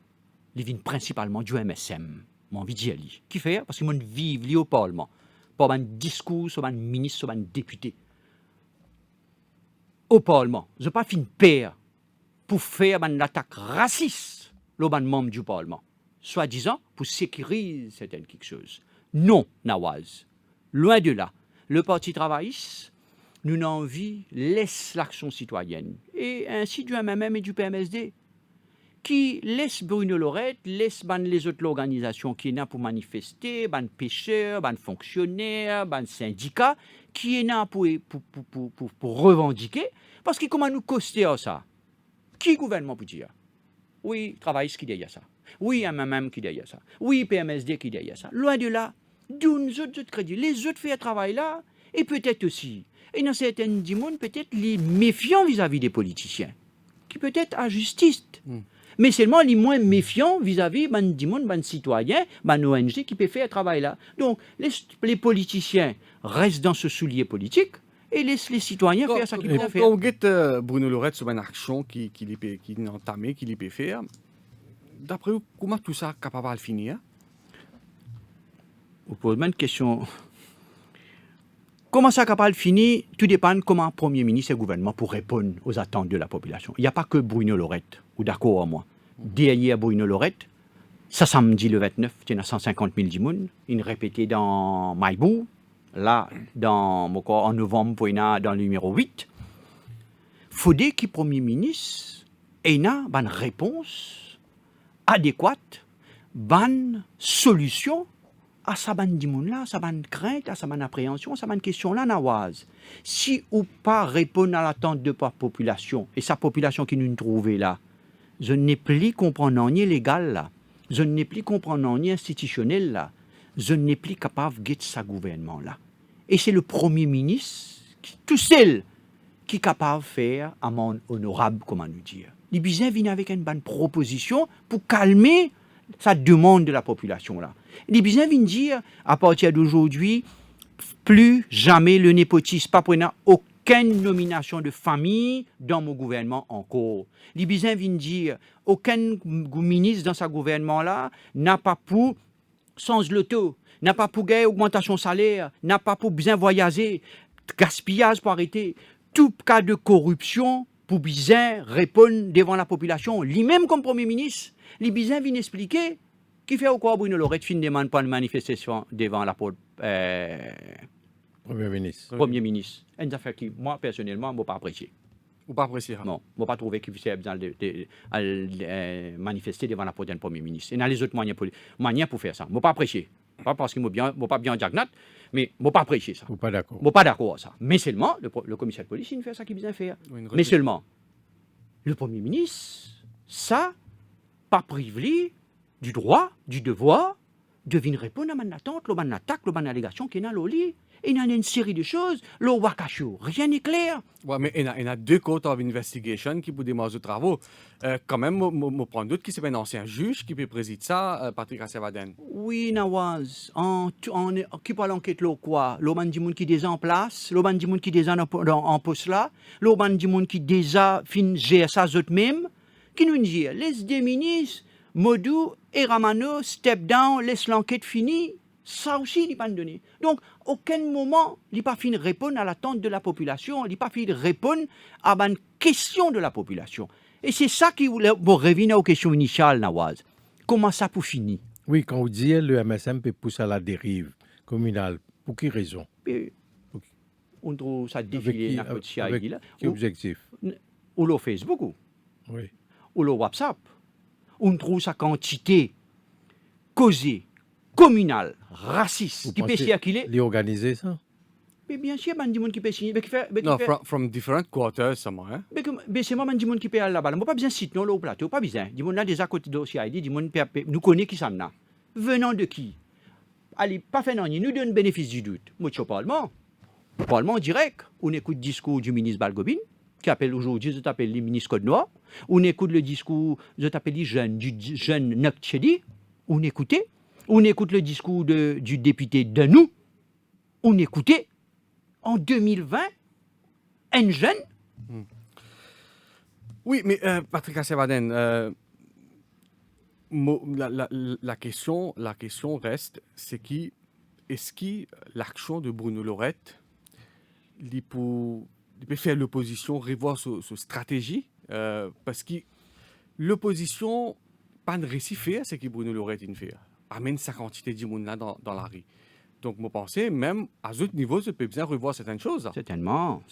elle vient principalement du MSM. Mon envie d'y aller. Qui fait? Parce que moi, vivre au Parlement, pas un discours sur un ministre, sur un député. Au Parlement, je n'ai pas fait une paire pour faire une attaque raciste le membre du Parlement, soi-disant pour sécuriser certaines quelque chose. Non, Nawaz. Loin de là. Le Parti travailliste, nous avons envie, laisse l'action citoyenne. Et ainsi du MMM et du PMSD, qui laisse Bruno Lorette, laisse les autres organisations qui sont là pour manifester, les pêcheurs, les fonctionnaires, les syndicats, qui sont là pour revendiquer. Parce que comment nous coster à ça? Qui gouvernement peut dire? Oui, travailliste qui dit ça. Oui, MMM qui dit ça. Oui, PMSD qui dit ça. Loin de là, nous autres crédits. Les autres font un travail là, et peut-être aussi. Et dans certaines monde, peut-être les méfiants vis-à-vis des politiciens, qui peut-être ajustistes. Mais seulement les moins méfiants vis-à-vis des citoyens, des ONG qui peuvent faire un travail là. Donc, les politiciens restent dans ce soulier politique et laissent les citoyens faire ce qu'ils peuvent faire. Quand on get Bruno Lorette sur une action qui est entamée, qui peut faire, d'après vous, comment tout ça est capable de finir? Vous posez une question. Comment ça est capable de finir? Tout dépend de comment le Premier ministre et le gouvernement pour répondre aux attentes de la population. Il n'y a pas que Bruno Lorette, ou d'accord à moi. Derrière Bruno Lorette, ça samedi le 29, il y a 150 000 personnes. Il répété dans Maïbou, là, en novembre, dans le numéro 8. Il faudrait que le Premier ministre ait une réponse adéquate, une solution à sa bande de monde là, à sa bande crainte, à sa bande appréhension, à sa bande question là, Nawaz. Si ou pas répondre à l'attente de la population, et sa population qui nous trouve là, je n'ai plus comprendre ni légal là, je n'ai plus comprendre ni institutionnel là, je n'ai plus capable de sa gouvernement là. Et c'est le Premier ministre, tout seul, qui est capable de faire un monde honorable, comment nous dire. Les bisins viennent avec une bonne proposition pour calmer sa demande de la population là. Les bisins viennent dire, à partir d'aujourd'hui, plus jamais le népotisme, pas prenant aucune nomination de famille dans mon gouvernement encore. Les bisins viennent dire, aucun ministre dans sa gouvernement là n'a pas pour sans l'auto, n'a pas pour gagner augmentation salaire, n'a pas pour bien voyager, gaspillage pour arrêter. Tout cas de corruption pour bien répondre devant la population. Lui-même comme Premier ministre, les bisins viennent expliquer qui fait au quoi Bruno Lorette fin demande pas de manifestation devant la Premier ministre. Premier ministre. Une affaire qui, moi, personnellement, je n'ai pas apprécié. Ou pas apprécier? Non, je n'ai pas trouvé qu'il faisait besoin de manifester devant la Premier ministre. Et dans les autres moyens pour faire ça. Je n'ai pas apprécié. Pas parce que je ne pas bien diagnat, mais je n'ai pas apprécié ça. Vous n'êtes pas d'accord? Je ne suis pas d'accord avec ça. Mais seulement, le commissaire de police, il fait ça qu'il vient faire. Oui, mais seulement, le Premier ministre, ça, pas privé du droit, du devoir, de venir répondre à mon attente, à mon attaque, à mon allégation qui est dans l'oli. Et il y a une série de choses. Le Wakasho, rien n'est clair. Ouais, mais il y a deux courts of investigation qui peuvent démarrer les travaux. Quand même, je prends doute qui c'est un ancien juge qui peut présider ça, Patrick Assevaden. Oui, Nawaz, qui parle l'enquête là quoi? L'oban du monde qui est déjà en place, l'oban du monde qui est déjà en poste là, l'oban du monde qui déjà fin gérer ça eux-mêmes, qui nous dit, laisse des ministres, Modou et Ramano step down, laisse l'enquête finie. Ça aussi, il n'est pas donné. Donc, aucun moment, il n'est pas fini de répondre à l'attente de la population, il n'est pas fini de répondre à une question de la population. Et c'est ça qui voulait revenir aux questions initiales, Nawaz. Comment ça pour finir? Oui, quand vous dites le MSM peut pousser à la dérive communale, pour quelle raison? On trouve ça défilé avec avec quel objectif? Ou le Facebook, Oui. ou le WhatsApp. On trouve sa quantité causée, communale, raciste, Vous qui peut pensez circuler. les organiser ça? Mais bien sûr, il y a des gens qui peut signer. Non, from different quarters, ça moi. Mais c'est moi, il y a des gens qui peut aller là-bas. Je n'ai pas besoin de site, non, là, au plateau, pas besoin. Il y a des gens déjà à côté de l'OCID, des gens nous connaissons qui ça là. Venant de qui? Allez, pas fait non, nous donne bénéfice du doute. Moi, je suis au Parlement. Au Parlement direct, on écoute le discours du ministre Balgobin, qui appelle aujourd'hui, je t'appelle le ministre Code Noir. On écoute le discours, je t'appelle les jeunes, du jeune Nokchedi. On écoutait. On écoute le discours du député Danou. On écoutait. En 2020, un jeune. Oui, mais Patrick Assevaden, la question reste, c'est est-ce que l'action de Bruno Lorette, il peut faire l'opposition revoir sa stratégie, parce que l'opposition, pas de récit fait, c'est que Bruno Lorette fait. Amène sa quantité de monde là dans la rue. Donc, je pense, même à ce niveau, je peux bien revoir certaines choses. Certainement.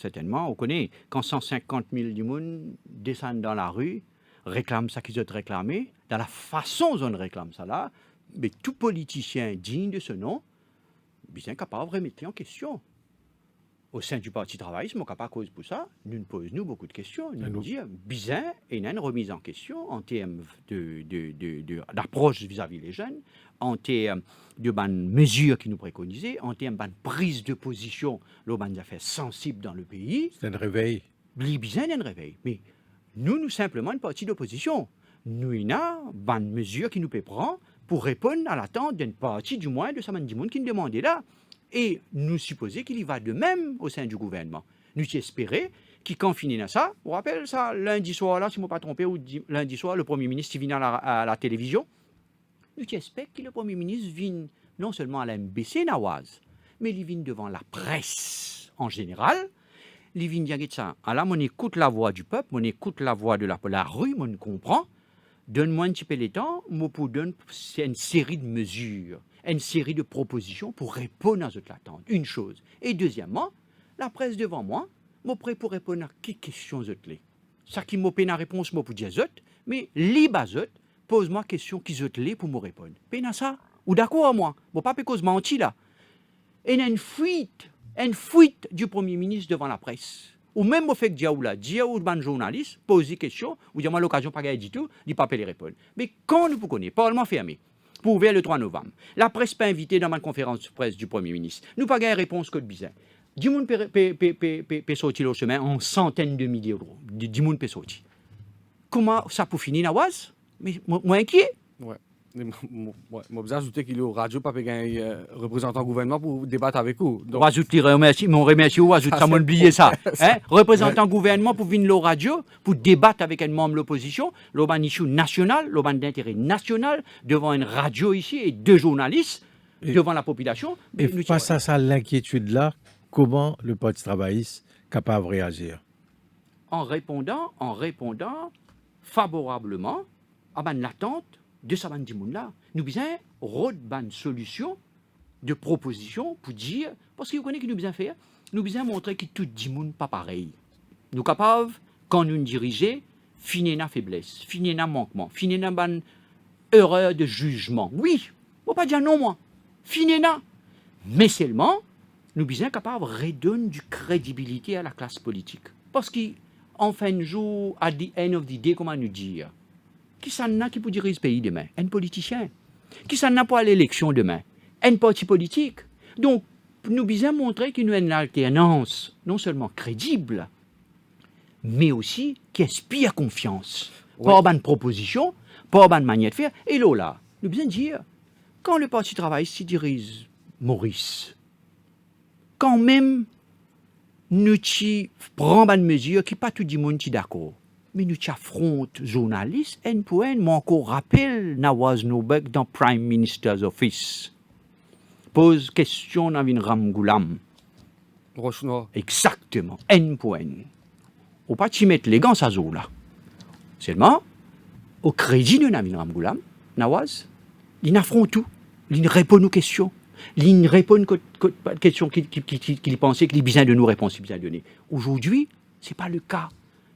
On connaît, quand 150 000 du monde descendent dans la rue, réclament ça qu'ils ont réclamé, dans la façon dont on réclame ça là, mais tout politicien digne de ce nom, bien capable de remettre en question. Au sein du Parti travailliste, mon capable cause pour ça, nous posons beaucoup de questions. Nous disons, bien, il y a une remise en question en termes d'approche vis-à-vis des jeunes, en termes de mesures qui nous préconisaient, en termes de prise de position, les affaires sensibles dans le pays. C'est un réveil. Il y a un réveil. Mais nous simplement une partie d'opposition. Nous, il y a une mesure qui nous peut prendre pour répondre à l'attente d'une partie, du moins, de ce monde qui nous demandait là. Et nous supposons qu'il y va de même au sein du gouvernement. Nous espérons qu'il confine à ça. Vous vous rappelez ça, lundi soir, là, si je ne me pas trompé, ou lundi soir, le Premier ministre vient à la télévision. Nous espérons que le Premier ministre vienne non seulement à la MBC, Nawaz, mais il vient devant la presse en général. Il vient dire ça. Alors, on écoute la voix du peuple, on écoute la voix de la rue, on comprend. Donne-moi un petit peu de temps, moi pour donner une série de mesures, une série de propositions pour répondre à cette attente. Une chose. Et deuxièmement, la presse devant moi, moi prêt pour répondre à quelles questions je l'ai. Ça qui m'a peine à réponse, moi pour dire zot, mais libre zot, pose-moi question qui je l'ai pour me répondre. Peine à ça? Ou d'accord à moi? Bon, pas cause menti là. Et il y a une fuite du Premier ministre devant la presse. Ou même au fait que Diaoula, ban journaliste, pose des questions, ou dire moi l'occasion pas gagner du tout, il pas les répondre. Mais quand nous connaissons, Parlement fermé, pour ouvrir le 3 novembre, la presse pas invitée dans ma conférence de presse du Premier ministre, nous pas gagner réponse que de bizarre. Du monde peut sortir au chemin en centaines de milliers d'euros. Du monde peut sortir. Comment ça pour finir, Nawaz? Mais moi inquiet. Ouais. Moi, j'ai ajouté qu'il y a radio, pas un représentant du gouvernement pour débattre avec vous. Donc, on ajoute on ajoute ça, oublié ça. Hein? Représentant gouvernement pour venir au radio, pour débattre avec un membre de l'opposition, l'oban issue national, l'oban d'intérêt national, devant une radio ici et deux journalistes devant la population. Et face à ça, l'inquiétude-là, comment le Parti travailliste est capable de réagir? En répondant favorablement à l'attente de ce monde-là. Nous besoin de solution, de proposition pour dire, parce que vous connaissez que nous besoin faire, nous besoin montrer que tout le monde n'est pas pareil. Nous sommes capables, quand nous dirigeons, finir la faiblesse, finir le manquement, finir la erreur de jugement. Oui, on ne pas dire non, moi. Finir la. Mais seulement, nous sommes capables de redonner du crédibilité à la classe politique. Parce qu'en fin de jour, at the end of the day, comment nous dire, qui s'en a qui peut diriger ce pays demain? Un politicien. Qui s'en a pour aller à l'élection demain? Un politique. Donc, nous sommes capables de redonner du crédibilité à la classe politique. Parce qu'en fin de jour, à the end of the day, comment nous dire, qui s'en a qui peut diriger ce pays demain? Un politicien. Qui s'en a pour aller à l'élection demain? Un politicien. Donc, nous sommes capables de redonner du crédibilité à la classe politique. Parce qu'en fin de jour, à the end of the day, comment nous dire, qui s'en a pour aller à l'élection demain? Un politicien. nous bien montrer qu'il y a une alternance non seulement crédible, mais aussi qui inspire confiance. Oui. Pas bonne proposition, pas bonne manière de faire. Et là, nous bien dire, quand le Parti travailliste s'y dirige Maurice, quand même, nous prenons bonne mesure qui pas tout le monde est d'accord. Mais nous affrontons journalistes, N moi encore rappelle Nawaz Nobek dans Prime Minister's Office. Pose question Navin Ramgoolam. Roche-Noir. Exactement, N. Ou pas t'y mettre les gants à zo là. Seulement, au crédit de Navin Ramgoolam, Nawaz, il affronte tout. Il répond aux questions. Il répond aux questions qu'il pensait qu'il a besoin de nous répondre, qu'il a besoin de donner. Aujourd'hui, ce n'est pas le cas.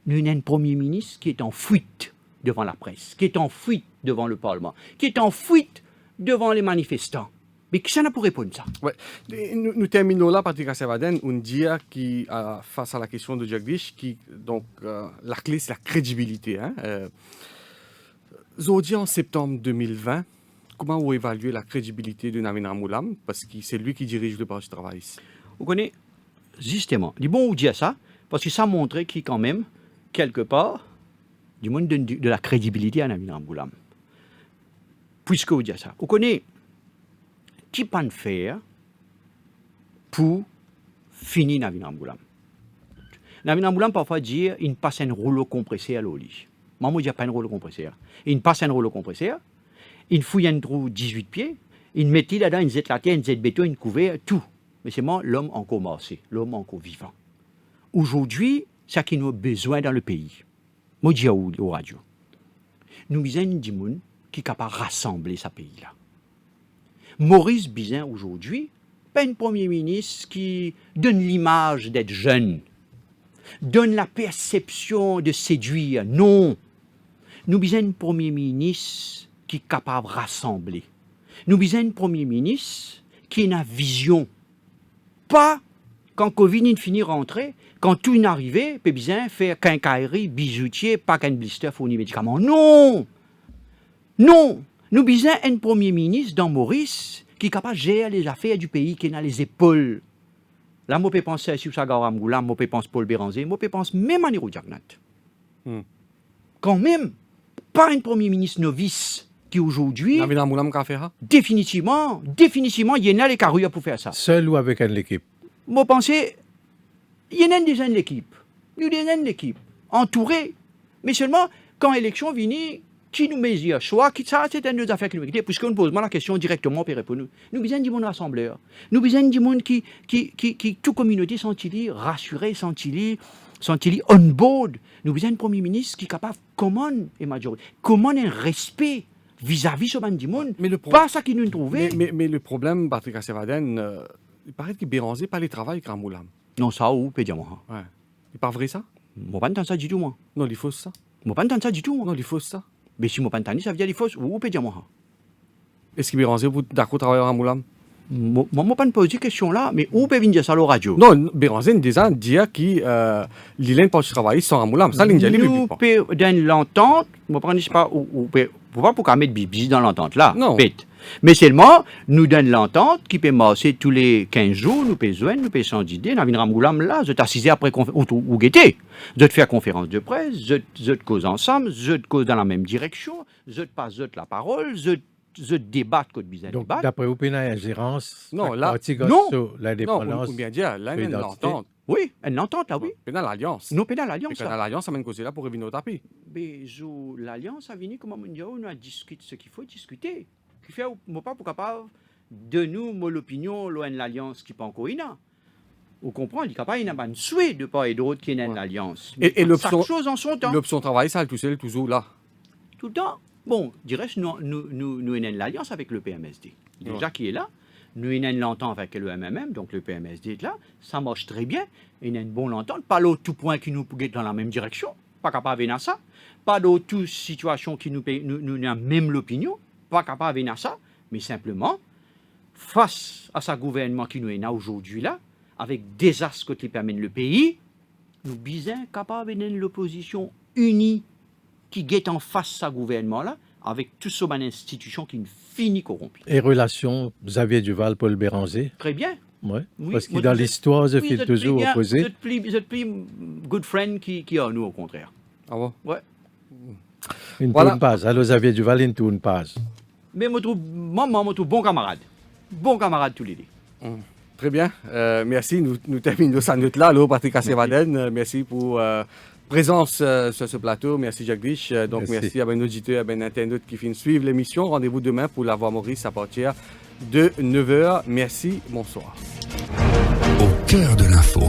Nous avons un Premier ministre qui est en fuite devant la presse, qui est en fuite devant le Parlement, qui est en fuite devant les manifestants. Mais qui ça n'a pour répondre ça? Ouais. Et nous terminons là, Patrick Assevaden, on dit qui, face à la question de Jagdish, donc, la clé, c'est la crédibilité. Hein? Zodi, en septembre 2020, comment vous évaluez la crédibilité de Navin Ramgoolam? Parce que c'est lui qui dirige le Parti travailliste. Vous connaissez, justement, il est bon vous dire ça, parce que ça montrait qu'il quand même, quelque part, du monde de la crédibilité à Navin Ramgoolam. Puisque vous dites ça. Vous connaissez, qui peut faire pour finir Navin Ramgoolam? Navin Ramgoolam parfois dit il passe un rouleau compresseur à l'oli. Moi, je dis pas un rouleau compresseur. Il passe un rouleau compresseur, il fouille un trou 18 pieds, il met là-dedans une zette la terre, une zette béton, une couvert, tout. Mais c'est moi, l'homme encore marché, l'homme encore vivant. Aujourd'hui, c'est ce qu'il nous a besoin dans le pays. Moi, je dis au radio. Nous avons des gens qui sont capables de rassembler ce pays-là. Maurice Bizin, aujourd'hui, pas un Premier ministre qui donne l'image d'être jeune, donne la perception de séduire. Non. Nous avons un Premier ministre qui est capable de rassembler. Nous avons un Premier ministre qui a une vision. Pas quand Covid finit rentrer, quand tout est arrivé, peut bien faire quincaillerie, bijoutier, pas qu'un blister fournir médicaments. Non. Non. Nous avons un Premier ministre dans Maurice qui est capable de gérer les affaires du pays, qui a les épaules. Là, je peux penser à Sagar Ramgoolam, je peux penser à Paul Béranger, je peux penser même à Niro Diagnat. Quand même, pas un Premier ministre novice qui aujourd'hui, Navin Ramgoolam qu'a fait ça? définitivement, il y en a les carrières pour faire ça. Seul ou avec une équipe? Moi, je pense, il y en a déjà une équipe. Nous avons une équipe, entourée. Mais seulement, quand l'élection vient, qui nous mesure choix, qui ça, c'est une des affaires qui nous quittent, puisqu'on pose la question directement pour répondre. Nous besoin du monde rassembleur. Nous besoin du monde qui toute communauté sentit rassurée, sentit on board. Nous besoin d'un Premier ministre qui est capable de commander et majorité, commander un respect vis-à-vis ce du monde. Mais pas ça qui nous trouve. Mais le problème, Patrick Assevaden, il paraît que Béranger pas les travail avec Ramgoolam. Non, ça, ou peut dire moi. Ouais. C'est pas vrai ça? Moi, pas entendre ça du tout, moi. Non, il faut ça. Moi, pas entendre ça du tout, moi. Non, il faut ça. Mais si moi, pas entendre ça veut dire qu'il faut, ou peut dire moi. Est-ce que Béranger, vous d'accord travailler avec Ramgoolam? Moi, pas poser cette question-là, mais où peut venir ça à la radio? Non, Béranger déjà dit qu'il a pas travailler sans Ramgoolam. Ça, l'India, nous peut dans l'entente, moi, je ne sais pas, faut pas pour qu'on mette bibi dans l'entente là. Non. Bête. Mais seulement, nous donne l'entente qui peut marcher tous les 15 jours, nous peut joindre, nous peut s'endider. Navin Ramgoolam là, je t'assisais après ou guetter. Je te faire conférence de presse, je te cause ensemble, je te cause dans la même direction, je te passe la parole, je débat que bizarre. Donc, d'après vous, il y a une ingérence? Non, là, non. L'indépendance. Non, ou bien dire, là, il y a une entente. Oui, une entente là, oui. Pénal l'alliance. Non, pénal l'alliance. Pénal l'alliance, ça mène causer là pour revenir au tapis. Mais l'alliance a venu comme on a discuté ce qu'il faut discuter. Qui fait, moi pas pour capable de nous, moi l'opinion, loin de l'alliance qui pas encore là. Vous comprenez, il n'y a pas une souhait de part et d'autre qui est une alliance. Et l'option, chaque chose en son temps. L'option travail, ça, tout seul, toujours là. Tout le temps. Bon, dirais-je, nous avons une alliance avec le PMSD. Déjà qui est là. Nous avons une entente avec le MMM, donc le PMSD est là. Ça marche très bien. Il y a une bonne entente. Pas l'autre tout point qui nous guette dans la même direction. Pas capable de venir à ça. Pas d'autre situation qui nous a même l'opinion. Pas capable de venir à ça. Mais simplement, face à ce gouvernement qui nous est là aujourd'hui là, avec désastre qui permène le pays, nous sommes capables de l'opposition unie qui guette en face ce gouvernement-là, avec tout ce institution qui finit corrompu. Et relation Xavier Duval, Paul Béranger? Très bien. Ouais. Oui, Parce que moi, dans vous êtes- l'histoire, je oui, fais vous êtes toujours plus bien- opposé. Vous êtes plus good friend qui a nous, au contraire. Ah bon? Ouais. Une Voilà. tourne passe. Alors, Xavier Duval, une tourne passe. Mais je trouve, maman, je trouve bon camarade. Bon camarade tous les deux. Très bien. Merci. Nous terminons sa note là. Alors, Patrick Assevaden, merci pour présence sur ce plateau. Merci, Jagdish. Donc, Merci. merci à nos auditeurs, à nos internautes qui viennent suivre l'émission. Rendez-vous demain pour la voix Maurice à partir de 9h. Merci. Bonsoir. Au cœur de l'info.